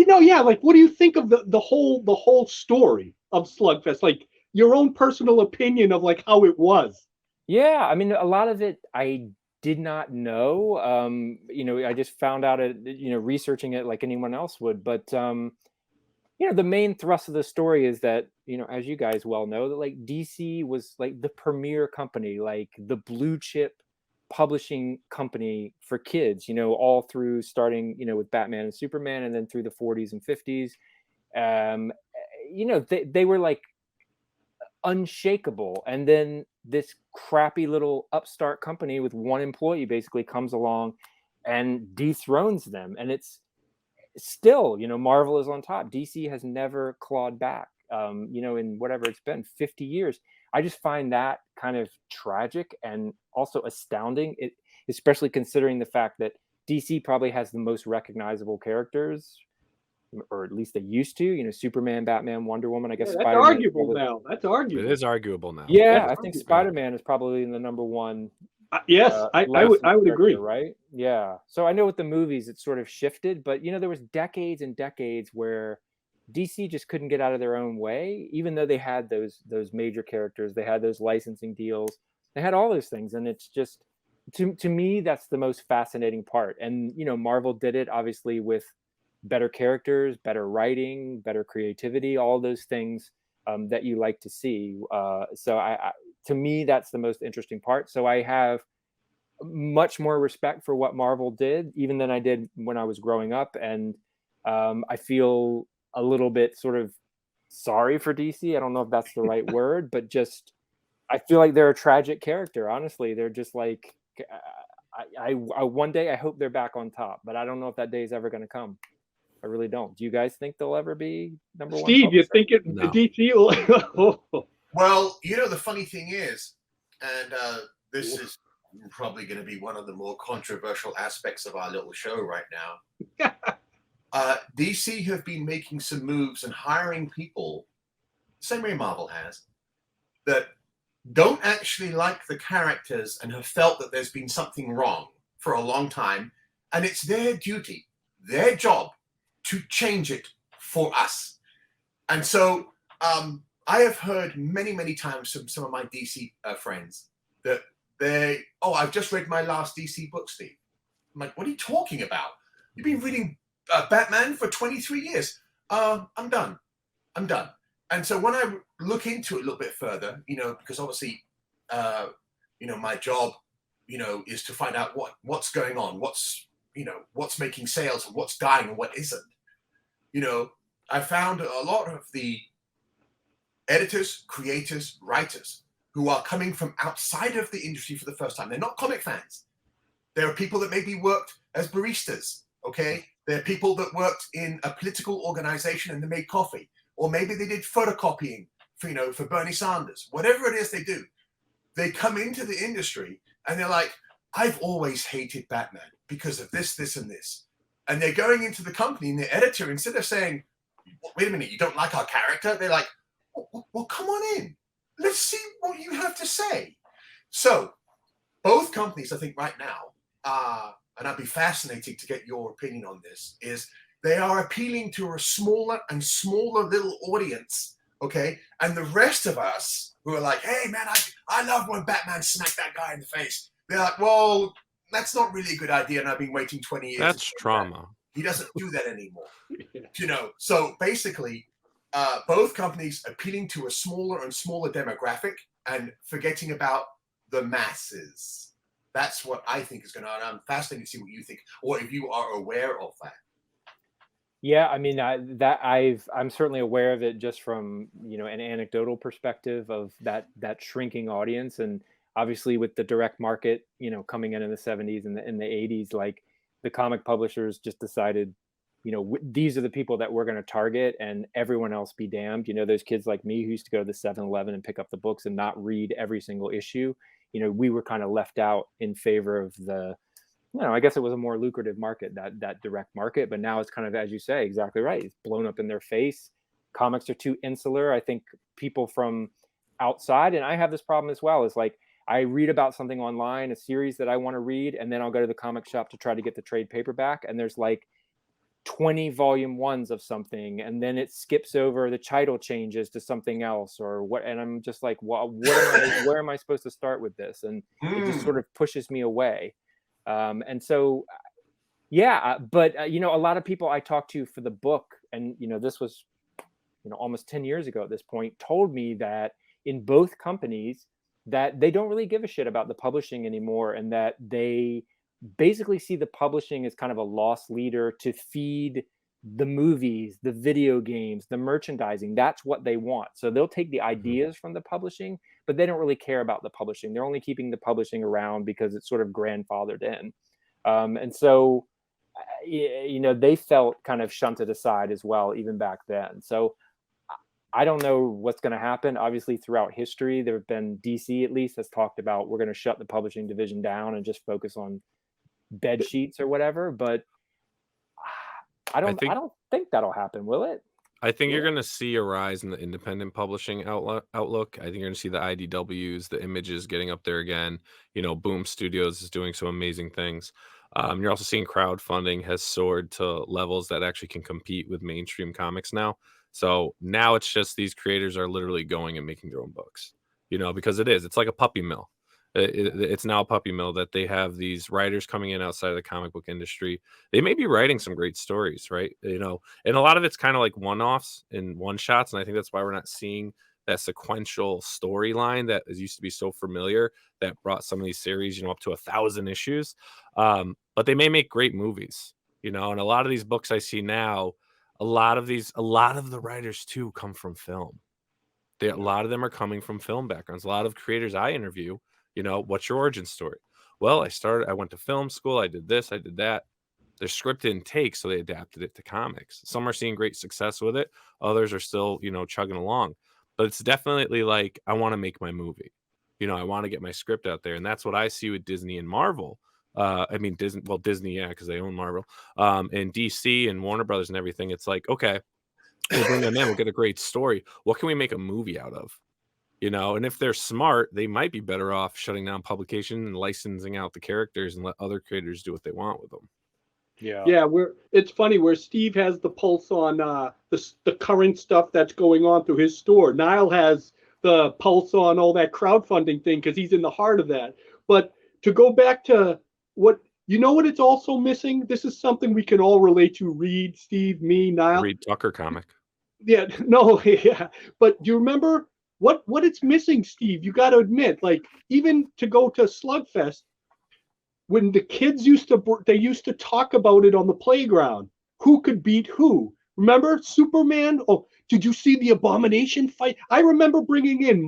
like what do you think of the whole story of Slugfest? Like your own personal opinion of like how it was. Yeah, I mean, a lot of it I did not know. You know, I just found out it, you know, researching it like anyone else would. But you know, the main thrust of the story is that, you know, as you guys well know, that like DC was like the premier company, like the blue chip publishing company for kids, you know, all through starting, you know, with Batman and Superman, and then through the 40s and 50s. You know, they were like unshakable. And then this crappy little upstart company with one employee basically comes along and dethrones them. And it's still, you know, Marvel is on top. DC has never clawed back, you know, in whatever it's been, 50 years. I just find that kind of tragic and also astounding, especially considering the fact that DC probably has the most recognizable characters, or at least they used to, you know, Superman, Batman, Wonder Woman. I guess That's Spiderman arguable now. That's arguable. It is arguable now. Yeah, That's I think arguable. Spider-Man is probably in the number one. Yes, I would licensed agree. character, right? Yeah. So I know with the movies it sort of shifted, but you know, there was decades and decades where DC just couldn't get out of their own way, even though they had those major characters, they had those licensing deals, they had all those things. And it's just, to me, that's the most fascinating part. And you know, Marvel did it obviously with better characters, better writing, better creativity, all those things that you like to see. So I to me, that's the most interesting part. So I have much more respect for what Marvel did, even than I did when I was growing up. And I feel a little bit sort of sorry for DC. I don't know if that's the right word, but just, I feel like they're a tragic character. Honestly, they're just like, I one day I hope they're back on top, but I don't know if that day is ever going to come. I really don't. Do you guys think they'll ever be number one? Steve, you think No. DC will? Well, you know, the funny thing is, and this is probably going to be one of the more controversial aspects of our little show right now. DC have been making some moves and hiring people, same way Marvel has, that don't actually like the characters and have felt that there's been something wrong for a long time. And it's their duty, their job, to change it for us. And so I have heard many, many times from some of my DC friends that I've just read my last DC book, Steve. I'm like, what are you talking about? You've been reading Batman for 23 years. I'm done. And so when I look into it a little bit further, you know, because obviously, you know, my job, you know, is to find out what's going on, what's making sales and what's dying and what isn't. You know, I found a lot of the editors, creators, writers who are coming from outside of the industry for the first time. They're not comic fans. There are people that maybe worked as baristas, okay? There are people that worked in a political organization and they made coffee. Or maybe they did photocopying for Bernie Sanders. Whatever it is they do, they come into the industry and they're like, I've always hated Batman because of this, this, and this. And they're going into the company and the editor, instead of saying, wait a minute, you don't like our character? They're like, well, come on in. Let's see what you have to say. So both companies, I think right now, and I'd be fascinated to get your opinion on this, is they are appealing to a smaller and smaller little audience, okay? And the rest of us who are like, hey, man, I love when Batman smacked that guy in the face. They're like, well, that's not really a good idea, and I've been waiting 20 years. That's trauma. He doesn't do that anymore. You know, so basically, both companies appealing to a smaller and smaller demographic and forgetting about the masses. That's what I think is going on. I'm fascinated to see what you think, or if you are aware of that. Yeah, I mean, I'm certainly aware of it just from, you know, an anecdotal perspective of that shrinking audience. And obviously with the direct market, you know, coming in the 70s and in the 80s, like the comic publishers just decided, you know, these are the people that we're going to target, and everyone else be damned. You know, those kids like me who used to go to the 7-Eleven and pick up the books and not read every single issue. You know, we were kind of left out in favor of the, you know, I guess it was a more lucrative market, that direct market. But now it's kind of, as you say, exactly right. It's blown up in their face. Comics are too insular. I think people from outside, and I have this problem as well, is like I read about something online, a series that I want to read, and then I'll go to the comic shop to try to get the trade paperback. And there's like 20 volume ones of something, and then it skips over, the title changes to something else or what, and I'm just like, well, where am I supposed to start with this? And it just sort of pushes me away. And so yeah, but you know, a lot of people I talked to for the book, and you know, this was, you know, almost 10 years ago at this point, told me that in both companies that they don't really give a shit about the publishing anymore, and that they basically see the publishing as kind of a loss leader to feed the movies, the video games, the merchandising. That's what they want. So they'll take the ideas from the publishing, but they don't really care about the publishing. They're only keeping the publishing around because it's sort of grandfathered in. And so, you know, they felt kind of shunted aside as well, even back then. So I don't know what's going to happen. Obviously, throughout history, there have been, DC at least has talked about, we're going to shut the publishing division down and just focus on bed sheets or whatever, but I don't think that'll happen, will it? I think you're going to see a rise in the independent publishing outlook. I think you're going to see the IDWs, the Images getting up there again. You know, Boom Studios is doing some amazing things. You're also seeing crowdfunding has soared to levels that actually can compete with mainstream comics now. So now it's just these creators are literally going and making their own books, you know, because it's like a puppy mill. It's now a puppy mill that they have these writers coming in outside of the comic book industry. They may be writing some great stories, right? You know, and a lot of it's kind of like one-offs and one-shots. And I think that's why we're not seeing that sequential storyline that used to be so familiar that brought some of these series, you know, up to 1,000 issues. But they may make great movies, you know, and a lot of these books I see now, a lot of the writers too come from film. A lot of them are coming from film backgrounds. A lot of creators I interview, you know, what's your origin story? Well, I went to film school. I did this, I did that. Their script didn't take, so they adapted it to comics. Some are seeing great success with it. Others are still, you know, chugging along. But it's definitely like, I want to make my movie. You know, I want to get my script out there. And that's what I see with Disney and Marvel. I mean, Disney, yeah, because they own Marvel. And DC and Warner Brothers and everything. It's like, okay, we'll bring them in. We'll get a great story. What can we make a movie out of? You know, and if they're smart, they might be better off shutting down publication and licensing out the characters and let other creators do what they want with them. Yeah, it's funny where Steve has the pulse on the current stuff that's going on through his store. Niall has the pulse on all that crowdfunding thing because he's in the heart of that. But to go back to what it's also missing. This is something we can all relate to. Reed, Steve, me, Niall. Reed Tucker comic. Yeah, no, yeah. But do you remember what it's missing, Steve? You got to admit, like even to go to Slugfest. When the kids used to talk about it on the playground, who could beat who? Remember Superman? Oh, did you see the Abomination fight? I remember bringing in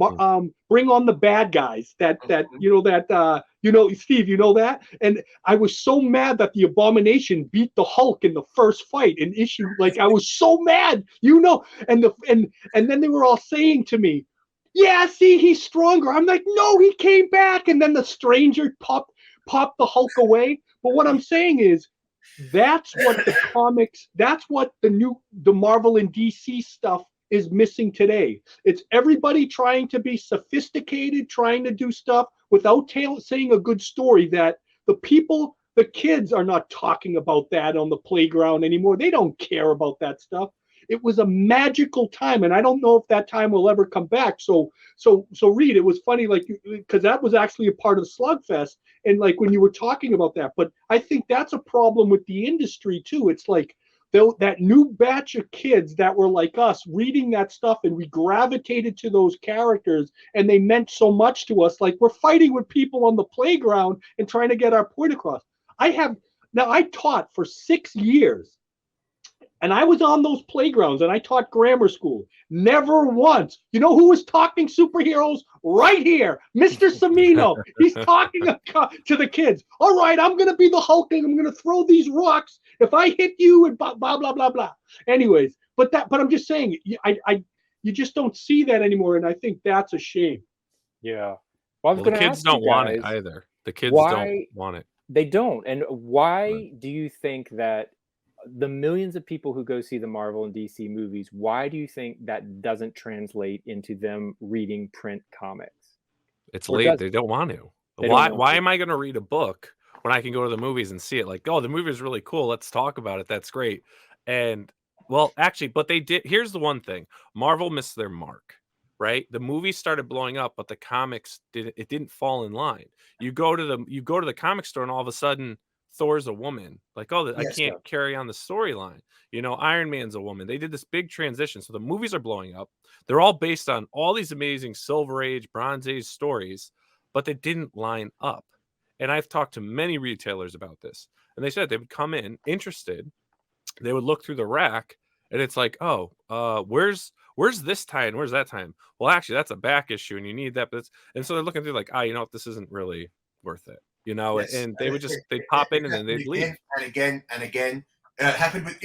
Bring on the Bad Guys. Steve, you know that? And I was so mad that the Abomination beat the Hulk in the first fight in issue. Like I was so mad, you know. And then they were all saying to me, "Yeah, see, he's stronger." I'm like, "No, he came back." And then the Stranger popped the Hulk away. But what I'm saying is that's what the comics, that's what the Marvel and DC stuff is missing today. It's everybody trying to be sophisticated, trying to do stuff without saying a good story that the kids are not talking about that on the playground anymore. They don't care about that stuff. It was a magical time, and I don't know if that time will ever come back. So Reed, it was funny, like, because that was actually a part of Slugfest, and like when you were talking about that. But I think that's a problem with the industry too. It's like that new batch of kids that were like us reading that stuff, and we gravitated to those characters, and they meant so much to us. Like, we're fighting with people on the playground and trying to get our point across. I taught for 6 years, and I was on those playgrounds, and I taught grammar school. Never once. You know who was talking superheroes? Right here, Mr. Cimino. He's talking to the kids. All right, I'm going to be the Hulk, and I'm going to throw these rocks. If I hit you, and blah, blah, blah, blah, blah. Anyways, but I'm just saying, you just don't see that anymore, and I think that's a shame. Yeah. Well, the kids don't want it either. The kids don't want it. They don't. And why do you think that the millions of people who go see the Marvel and DC movies, why do you think that doesn't translate into them reading print comics? It's late. They don't want to. Why am I going to read a book when I can go to the movies and see it? Like, oh, the movie is really cool. Let's talk about it. That's great. And well, actually, but they did. Here's the one thing. Marvel missed their mark, right? The movie started blowing up, but the comics didn't fall in line. You go to the comic store, and all of a sudden Thor's a woman. Like, oh, I can't carry on the storyline. You know, Iron Man's a woman. They did this big transition. So the movies are blowing up. They're all based on all these amazing Silver Age, Bronze Age stories, but they didn't line up. And I've talked to many retailers about this, and they said they would come in interested. They would look through the rack, and it's like, oh, where's this tie and where's that tie? Well, actually, that's a back issue, and you need that. And so they're looking through like, you know what, this isn't really worth it. You know, Yes. and they would they'd pop in and then they'd leave. And again. It happened with,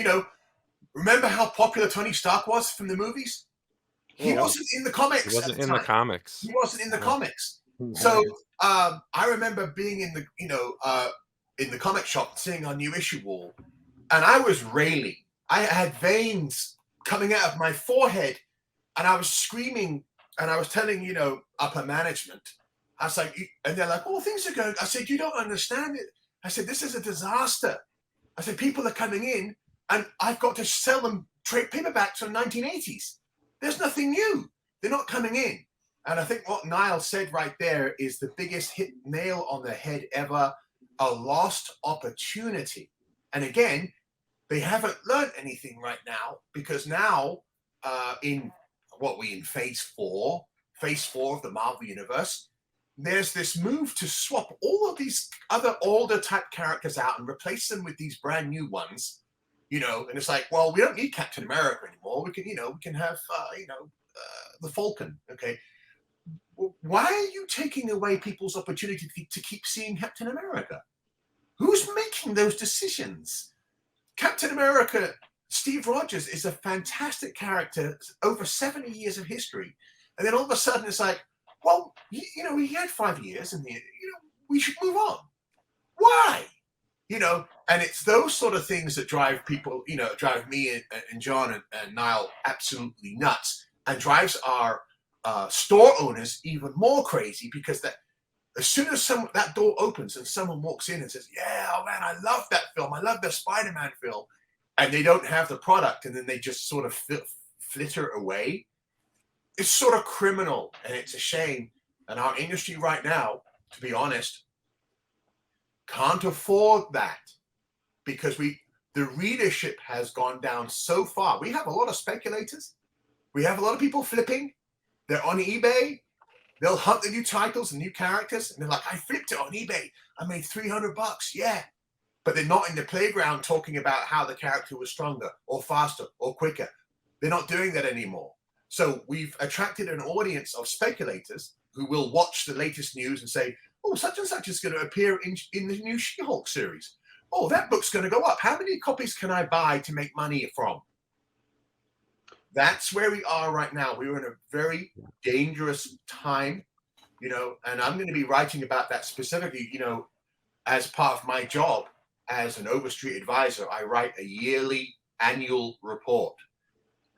remember how popular Tony Stark was from the movies? He wasn't in the comics. He wasn't in the comics. He wasn't in the comics. So I remember being in the comic shop, seeing our new issue wall, and I was railing. I had veins coming out of my forehead, and I was screaming, and I was telling, upper management. I was like, and they're like, oh, things are going. I said, you don't understand it. I said, this is a disaster. I said, people are coming in, and I've got to sell them trade paperbacks from 1980s. There's nothing new. They're not coming in. And I think what Niall said right there is the biggest nail on the head ever, a lost opportunity. And again, they haven't learned anything right now, because now in phase four of the Marvel Universe, there's this move to swap all of these other older type characters out and replace them with these brand new ones, and it's like, well, we don't need Captain America anymore. We can have, the Falcon. Okay. Why are you taking away people's opportunity to keep seeing Captain America? Who's making those decisions? Captain America, Steve Rogers, is a fantastic character, over 70 years of history. And then all of a sudden it's like, well, he had 5 years, and we should move on. Why? And it's those sort of things that drive people, drive me and John and Niall absolutely nuts, and drives our store owners even more crazy, because as soon as that door opens and someone walks in and says, yeah, oh man, I love that film. I love the Spiderman film. And they don't have the product, and then they just sort of flitter away. It's sort of criminal, and it's a shame. And our industry right now, to be honest, can't afford that, because the readership has gone down so far. We have a lot of speculators. We have a lot of people flipping. They're on eBay. They'll hunt the new titles and new characters, and they're like, I flipped it on eBay. I made $300. Yeah. But they're not in the playground talking about how the character was stronger or faster or quicker. They're not doing that anymore. So we've attracted an audience of speculators who will watch the latest news and say, oh, such and such is going to appear in the new She-Hulk series. Oh, that book's going to go up. How many copies can I buy to make money from? That's where we are right now. We're in a very dangerous time, and I'm going to be writing about that specifically, as part of my job as an Overstreet advisor. I write a annual report.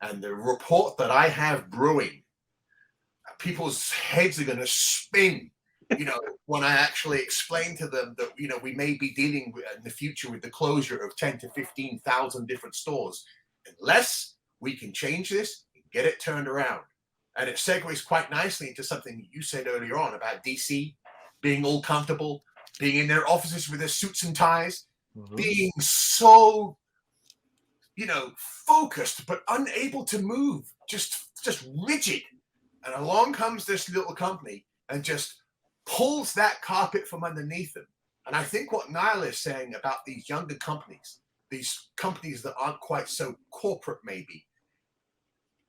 and the report that I have brewing, people's heads are going to spin, you know, when I actually explain to them that, you know, we may be dealing with, in the future with the closure of 10 to 15,000 different stores, unless we can change this and get it turned around. And it segues quite nicely into something you said earlier on about DC being all comfortable, being in their offices with their suits and ties, being so, you know, focused but unable to move, just rigid. And along comes this little company and just pulls that carpet from underneath them. And I think what Niall is saying about these younger companies, these companies that aren't quite so corporate maybe,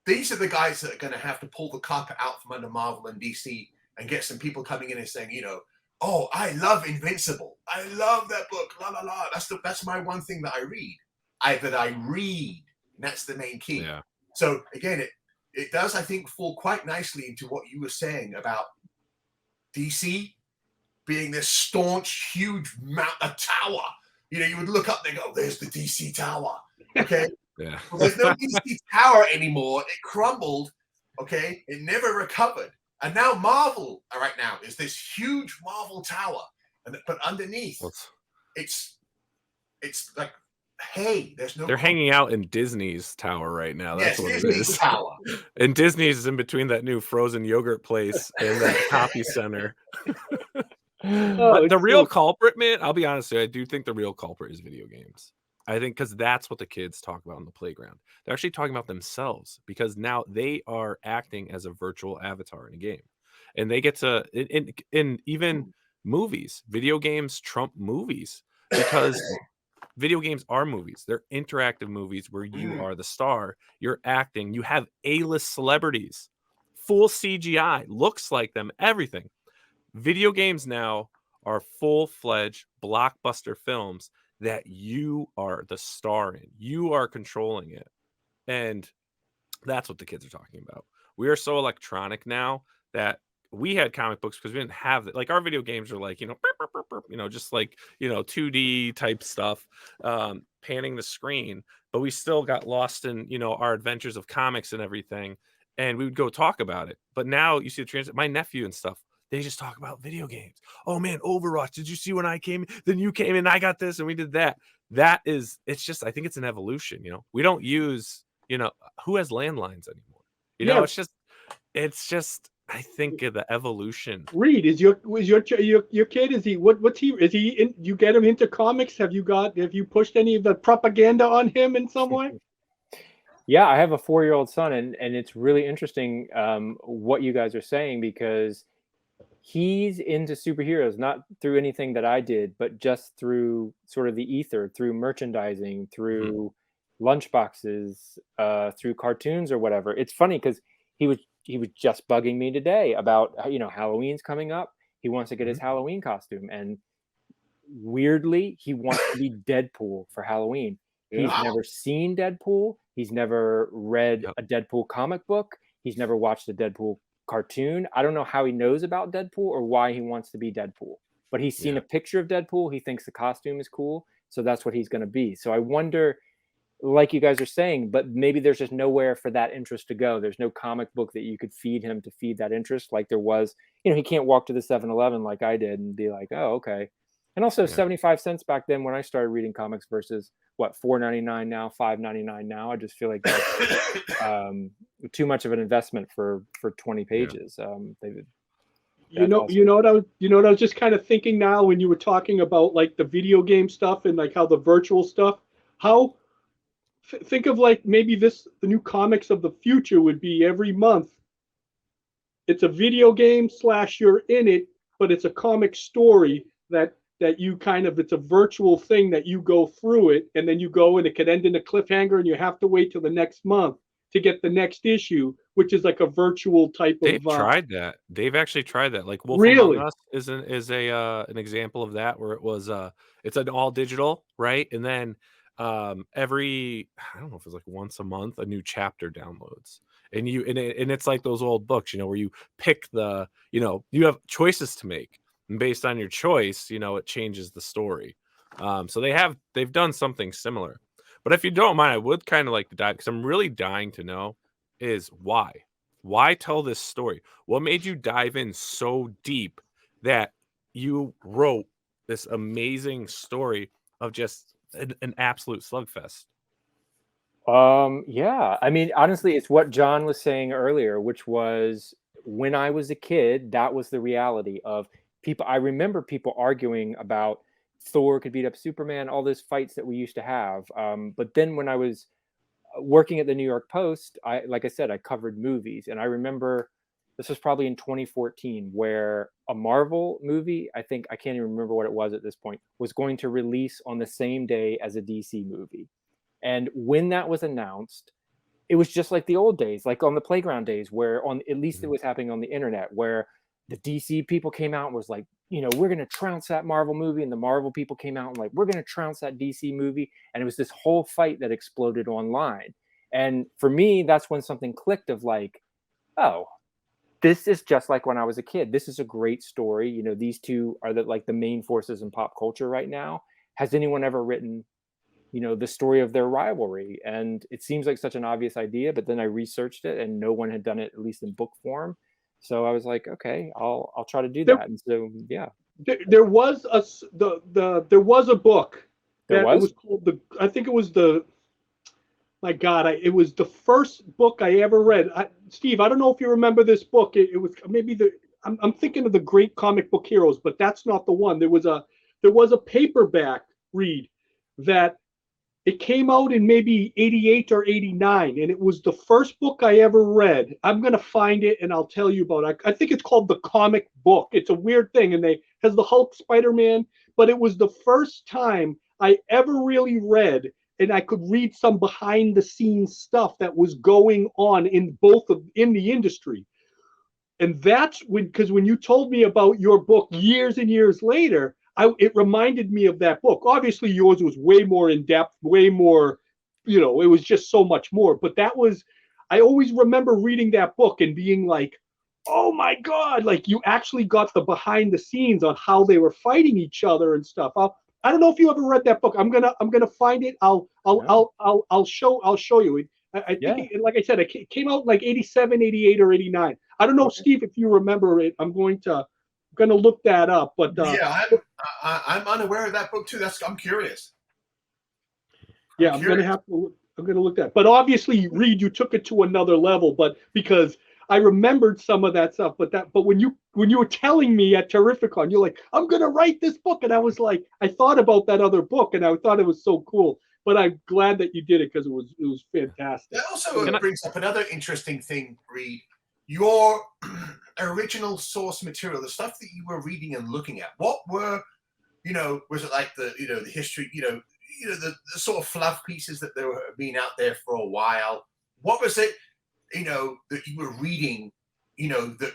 these are the guys that are going to have to pull the carpet out from under Marvel and DC and get some people coming in and saying, you know, oh, I love Invincible. I love that book. La la la. That's my one thing that I read. I read. And that's the main key. Yeah. So again, it does, I think, fall quite nicely into what you were saying about DC being this staunch, huge a tower. You know, you would look up and go, there's the DC tower. Okay. Yeah. Well, there's no DC tower anymore. It crumbled. Okay. It never recovered. And now Marvel right now is this huge Marvel tower. But underneath, it's like, hey, there's no. They're hanging out in Disney's tower right now. That's what Disney's it is. Tower. And Disney's is in between that new frozen yogurt place and that copy center. But the real culprit, man, I'll be honest with you, I do think the real culprit is video games. I think because that's what the kids talk about in the playground. They're actually talking about themselves because now they are acting as a virtual avatar in a game. And they get to, in even movies, video games trump movies because video games are movies. They're interactive movies where you are the star. You're acting. You have A-list celebrities, full CGI, looks like them, everything. Video games now are full-fledged blockbuster films that you are the star in. You are controlling it. And that's what the kids are talking about. We are so electronic now that we had comic books because we didn't have it. Like our video games are like, just like, 2D type stuff, panning the screen. But we still got lost in, our adventures of comics and everything. And we would go talk about it. But now you see the transit, my nephew and stuff, they just talk about video games. Oh man, Overwatch. Did you see when I came? Then you came and I got this and we did that. It's just, I think it's an evolution. We don't use, who has landlines anymore? It's just, I think of the evolution. Reed, is your kid? Is he you get him into comics? Have you pushed any of the propaganda on him in some way? Yeah, I have a 4-year-old son, and it's really interesting what you guys are saying because he's into superheroes, not through anything that I did, but just through sort of the ether, through merchandising, through lunchboxes, through cartoons or whatever. It's funny because he was just bugging me today about, Halloween's coming up. He wants to get his Halloween costume. And weirdly, he wants to be Deadpool for Halloween. He's never seen Deadpool. He's never read a Deadpool comic book. He's never watched a Deadpool cartoon. I don't know how he knows about Deadpool or why he wants to be Deadpool, but he's seen a picture of Deadpool. He thinks the costume is cool. So that's what he's going to be. So I wonder, like you guys are saying, but maybe there's just nowhere for that interest to go. There's no comic book that you could feed him to feed that interest. Like there was, he can't walk to the 7-Eleven like I did and be like, oh, okay. And also 75 cents back then when I started reading comics versus what, $4.99 now, $5.99 now. I just feel like that's too much of an investment for 20 pages. You know what I was just kind of thinking now when you were talking about like the video game stuff and like how the virtual stuff, think of like maybe the new comics of the future would be every month. It's a video game / you're in it, but it's a comic story that you it's a virtual thing that you go through it and then you go and it could end in a cliffhanger and you have to wait till the next month to get the next issue, which is like a virtual type of. They've tried that. They've actually tried that. Like Wolf Really? Among Us is an example of that where it was it's an all digital, right? And then every, I don't know if it's like once a month, a new chapter downloads. And it's like those old books, where you pick you have choices to make. And based on your choice, it changes the story. So they've done something similar. But if you don't mind, I would kind of like to dive, because I'm really dying to know is why. Why tell this story? What made you dive in so deep that you wrote this amazing story of just an absolute slugfest? Yeah, I mean, honestly, it's what John was saying earlier, which was when I was a kid, that was the reality of people. I remember people arguing about Thor could beat up Superman, all those fights that we used to have. But then when I was working at the New York Post, like I said, I covered movies, and I remember this was probably in 2014 where a Marvel movie, I think I can't even remember what it was at this point, was going to release on the same day as a DC movie. And when that was announced, it was just like the old days, like on the playground days, where on at least it was happening on the internet, where the DC people came out and was like, you know, we're gonna trounce that Marvel movie, and the Marvel people came out and like, we're gonna trounce that DC movie, and it was this whole fight that exploded online. And for me, that's when something clicked of like, oh, this is just like when I was a kid. This is a great story. You know, these two are the main forces in pop culture right now. Has anyone ever written, you know, the story of their rivalry? And it seems like such an obvious idea, but then I researched it and no one had done it, at least in book form. So I was like, okay, I'll try to do that. And so yeah, there was there was a book there that it was was called I think it was my God, it was the first book I ever read. Steve, I don't know if you remember this book. It was maybe I'm thinking of the Great Comic Book Heroes, but that's not the one. There was a paperback read that it came out in maybe 88 or 89, and it was the first book I ever read. I'm going to find it, and I'll tell you about it. I think it's called The Comic Book. It's a weird thing, and they has the Hulk, Spiderman, but it was the first time I ever really read, and I could read some behind-the-scenes stuff that was going on in in the industry. And that's because when you told me about your book years and years later, it reminded me of that book. Obviously, yours was way more in depth, way more, you know, it was just so much more. But I always remember reading that book and being like, oh my God, like you actually got the behind the scenes on how they were fighting each other and stuff. I don't know if you ever read that book. I'm gonna find it. I'll show you. I think, like I said, it came out like 87, 88, or 89. I don't know, Steve, if you remember it. I'm gonna look that up. But yeah, I'm unaware of that book too. I'm curious. Yeah, I'm gonna look that. But obviously, Reed, you took it to another level. But because I remembered some of that stuff, but when you were telling me at Terrificon, you're like, I'm gonna write this book, and I was like, I thought about that other book, and I thought it was so cool. But I'm glad that you did it because it was fantastic. That also brings up another interesting thing, Reed. Your original source material, the stuff that you were reading and looking at, what were, you know, was it like the history, the sort of fluff pieces that were being out there for a while? What was it, that you were reading, that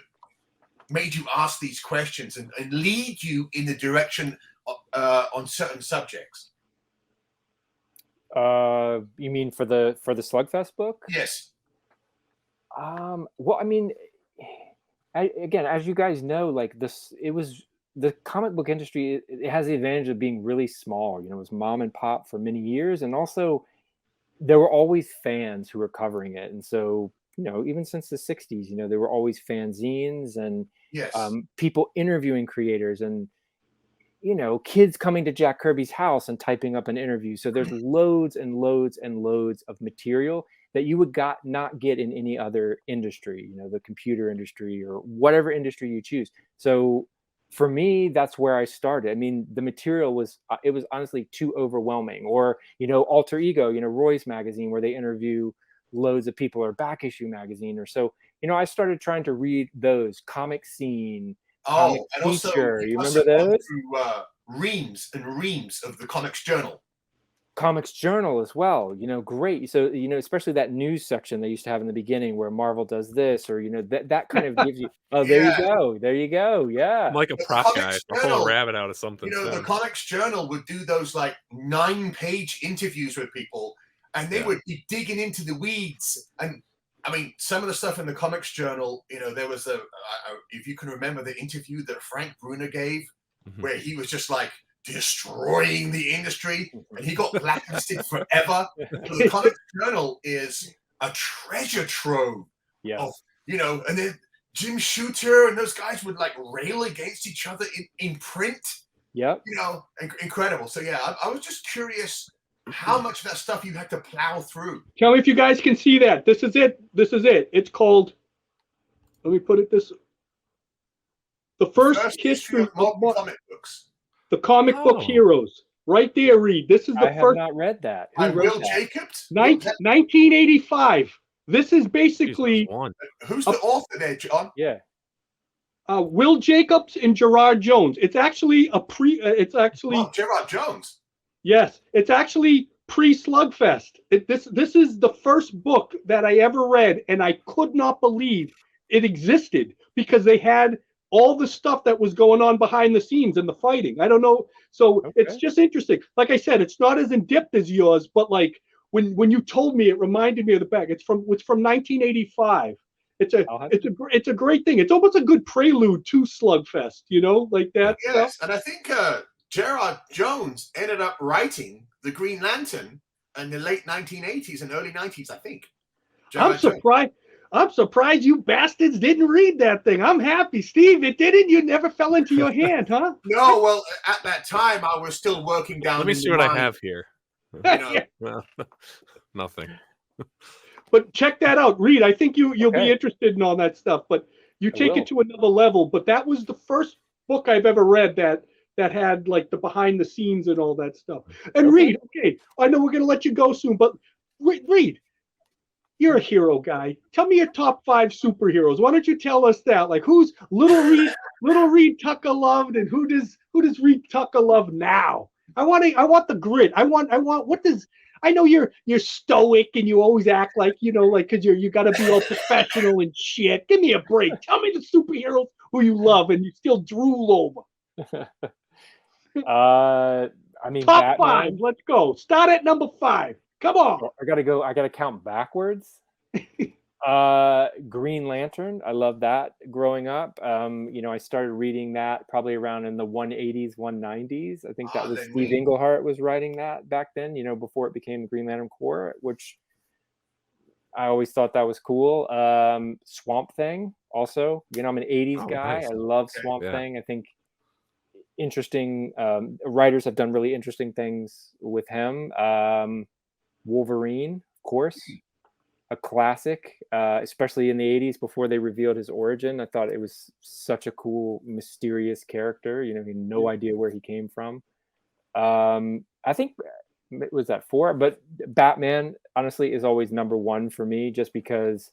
made you ask these questions and lead you in the direction on certain subjects? You mean for the Slugfest book? Yes. Well, I mean, again, as you guys know, like the comic book industry, it has the advantage of being really small. You know, it was mom and pop for many years, and also there were always fans who were covering it. And so, even since the 60s, there were always fanzines and people interviewing creators and, kids coming to Jack Kirby's house and typing up an interview. So there's loads and loads and loads of material that you would not get in any other industry, the computer industry or whatever industry you choose. So for me, that's where I started. I mean, the material was honestly too overwhelming. Or, Alter Ego, Roy's magazine, where they interview loads of people, or Back Issue magazine, or so. I started trying to read those. Comic Scene, Comic Feature. You remember those? Through reams and reams of the Comics Journal. Comics Journal as well, great. So, especially that news section they used to have in the beginning where Marvel does this, or, that kind of gives you, there you go. Yeah. I'm like a prop guy. I'll pull a rabbit out of something. The Comics Journal would do those like 9-page interviews with people, and they would be digging into the weeds. And I mean, some of the stuff in the Comics Journal, there was if you can remember the interview that Frank Bruner gave, where he was just like, destroying the industry, and he got blacklisted forever. So the Comics Journal is a treasure trove of, you know, and then Jim Shooter and those guys would like rail against each other in print. Yep. You know, incredible. So yeah, I was just curious how much of that stuff you had to plow through. Tell me if you guys can see that. This is it. This is it. It's called, let me put it this, the first history of comic books. The comic book heroes. Right there, Reed. This is the I first. have not read that. By Will Jacobs? 1985. This is basically. Who's the author there, John? Yeah. Will Jacobs and Gerard Jones. It's actually it's actually. Oh, Gerard Jones. Yes, it's actually pre-Slugfest. This is the first book that I ever read, and I could not believe it existed because they had all the stuff that was going on behind the scenes and the fighting. I don't know. So it's just interesting. Like I said, it's not as in-depth as yours, but like when you told me, it reminded me of the back. It's from 1985. It's a great thing. It's almost a good prelude to Slugfest, you know, like that. Yes, and I think Gerard Jones ended up writing the Green Lantern in the late 1980s and early 90s, I think. I'm surprised. I'm surprised you bastards didn't read that thing. I'm happy. Steve, it didn't? You never fell into your hand, huh? No, well, at that time, I was still working down. Let me see what I have here. You know. Well, nothing. But check that out. Reed, I think you'll be interested in all that stuff. But you take it to another level. But that was the first book I've ever read that had like the behind the scenes and all that stuff. And Reed, okay, I know we're going to let you go soon, but Reed, you're a hero guy. Tell me your top 5 superheroes. Why don't you tell us that? Like, who's Little Reed Tucker loved, and who does Reed Tucker love now? I want the grit. I want what does I know you're stoic and you always act like, you know, like because you got to be all professional and shit. Give me a break. Tell me the superheroes who you love and you still drool over. I mean, top 5. Let's go. Start at number 5. Come on. I gotta count backwards. Green Lantern. I love that growing up. You know, I started reading that probably around in the 180s, 190s. I think that was Steve Englehart was writing that back then, you know, before it became the Green Lantern Corps, which I always thought that was cool. Swamp Thing also. You know, I'm an 80s guy. Nice. I love Swamp Thing. I think interesting writers have done really interesting things with him. Wolverine, of course, a classic, especially in the 80s before they revealed his origin. I thought it was such a cool, mysterious character. You know, he had no idea where he came from. I think, was that 4? But Batman, honestly, is always number 1 for me, just because,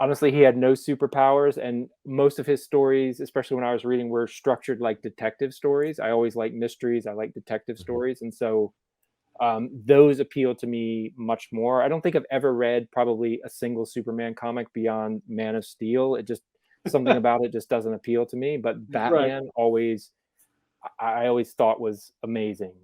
honestly, he had no superpowers, and most of his stories, especially when I was reading, were structured like detective stories. I always like mysteries. I like detective stories. And so those appeal to me much more. I don't think I've ever read probably a single Superman comic beyond Man of Steel. It just, something about it just doesn't appeal to me. But Batman I always thought was amazing,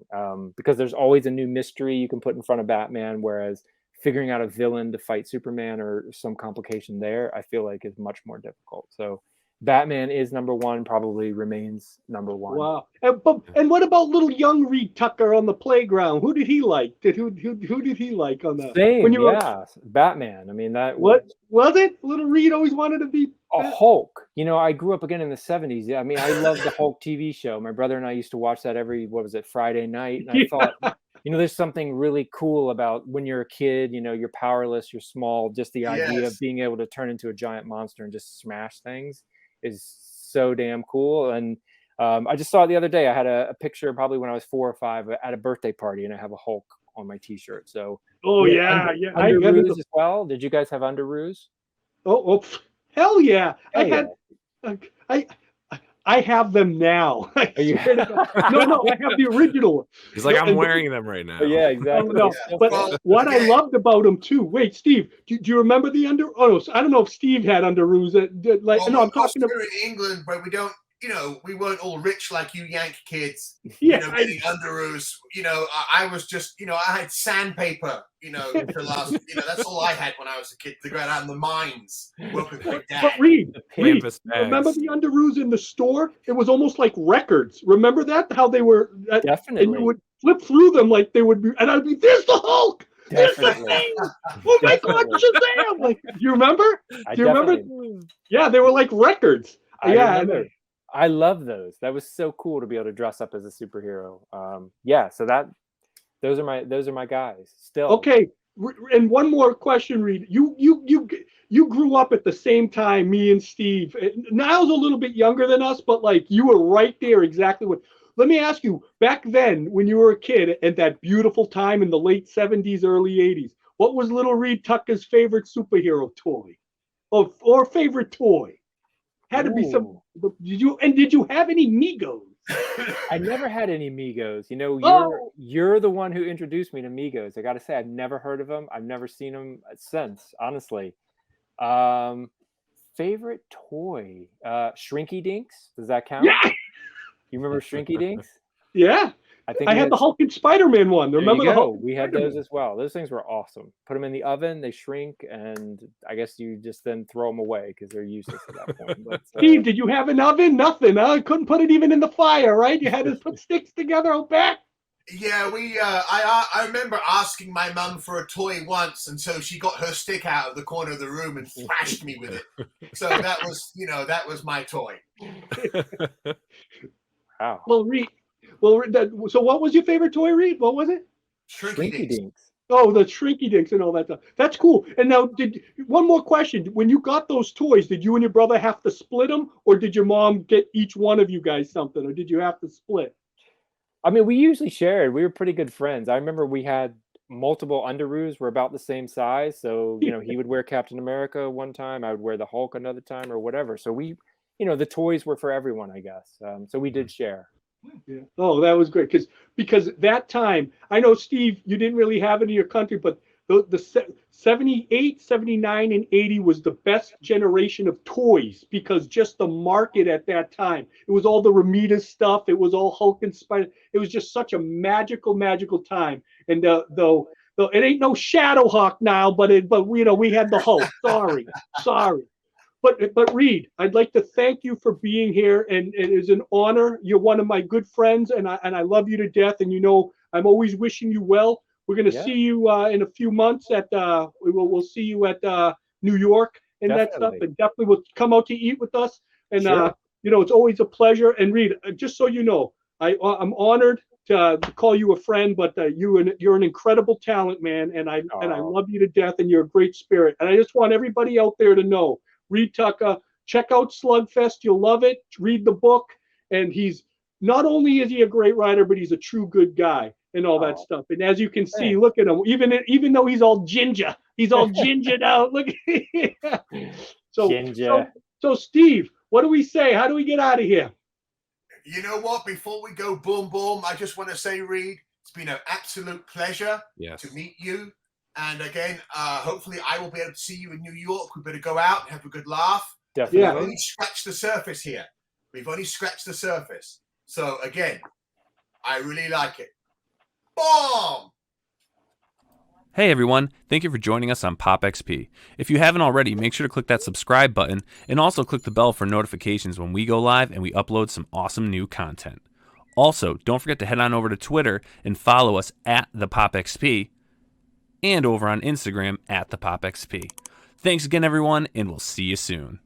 because there's always a new mystery you can put in front of Batman, whereas figuring out a villain to fight Superman or some complication there, I feel like is much more difficult. So Batman is number 1, probably remains number 1. Wow. And what about little young Reed Tucker on the playground? Who did he like? Who did he like on the same? When you were Batman. I mean, that was it? Little Reed always wanted to be a Hulk. You know, I grew up again in the 70s. I mean, I loved the Hulk TV show. My brother and I used to watch that every Friday night. And I thought, you know, there's something really cool about when you're a kid, you know, you're powerless, you're small, just the idea of being able to turn into a giant monster and just smash things is so damn cool. And I just saw it the other day. I had a picture probably when I was 4 or 5 at a birthday party, and I have a Hulk on my t-shirt. So Underoos as well. Did you guys have Underoos? Oh hell yeah. I have them now. No, I have the original. He's like, I'm wearing them right now. Yeah, exactly. No. But what I loved about them too. Wait, Steve, do you remember the I don't know if Steve had Underoos. I'm talking about in England, but we don't we weren't all rich like you Yankee kids, Yeah, getting underoos. I was just, I had sandpaper, to last, that's all I had when I was a kid to go out in the mines, work with my dad. But Reed, Canvas remember bags. the underoos in the store? It was almost like records. Remember that? How they were, and Definitely. you would flip through them like they would be, and I'd be, there's the Hulk! There's the Definitely. thing! Oh my God, Definitely. Shazam! Like, do you remember? I Do you remember? definitely- Yeah, they were like records. I Yeah, remember. I love those. That was so cool to be able to dress up as a superhero. So those are my guys. Still. Okay, and one more question, Reed. You grew up at the same time, me and Steve. Niall's a little bit younger than us, but like you were right there exactly what. Let me ask you, back then when you were a kid at that beautiful time in the late 70s, early 80s, what was little Reed Tucker's favorite superhero toy? Or favorite toy? Had to be some. Did you have any Migos? I never had any Migos. Oh! You're the one who introduced me to Migos. I got to say, I've never heard of them. I've never seen them since, honestly. Favorite toy? Shrinky Dinks. Does that count? Yeah. You remember Shrinky Dinks? Yeah. I had the Hulk and Spider-Man one. Remember the Hulk? We had those as well. Those things were awesome. Put them in the oven, they shrink, and I guess you just then throw them away because they're useless at that point. But, Steve, did you have an oven? Nothing. Huh? I couldn't put it even in the fire, right? You had to put sticks together out back. Yeah, I remember asking my mum for a toy once, and so she got her stick out of the corner of the room and thrashed me with it. So that was my toy. Wow. Well, Reed. So what was your favorite toy, Reed? What was it? Shrinky Dinks. Oh, the Shrinky Dinks and all that stuff. That's cool. And now, one more question. When you got those toys, did you and your brother have to split them, or did your mom get each one of you guys something, or did you have to split? I mean, we usually shared. We were pretty good friends. I remember we had multiple underoos. Were about the same size. So, he would wear Captain America one time. I would wear the Hulk another time or whatever. So we, the toys were for everyone, I guess. So we did share. Yeah. Oh, that was great. Because that time, I know, Steve, you didn't really have it in your country, but the 78, 79, and 80 was the best generation of toys because just the market at that time. It was all the Ramita stuff. It was all Hulk and Spider. It was just such a magical time. And though it ain't no Shadowhawk now, but we had the Hulk. Sorry. But Reed, I'd like to thank you for being here, and it is an honor. You're one of my good friends, and I love you to death. And I'm always wishing you well. We're going to see you in a few months at we'll see you at New York and that stuff, and definitely will come out to eat with us. And Sure. It's always a pleasure. And Reed, just so you know, I'm honored to call you a friend, but you're an incredible talent, man, and I love you to death, and you're a great spirit. And I just want everybody out there to know. Reed Tucker, check out Slugfest. You'll love it. Read the book. And he's not only is he a great writer, but he's a true good guy and all that stuff. And as you can see, look at him. Even though he's all ginger out. Look. So Steve, what do we say? How do we get out of here? You know what? Before we go boom, I just want to say, Reed, it's been an absolute pleasure to meet you. And again, hopefully I will be able to see you in New York. We better go out and have a good laugh. Definitely. We've only scratched the surface here. So again, I really like it. Boom! Hey everyone, thank you for joining us on Pop XP. If you haven't already, make sure to click that subscribe button and also click the bell for notifications when we go live and we upload some awesome new content. Also, don't forget to head on over to Twitter and follow us at the Pop XP. And over on Instagram at the Pop XP. Thanks again, everyone, and we'll see you soon.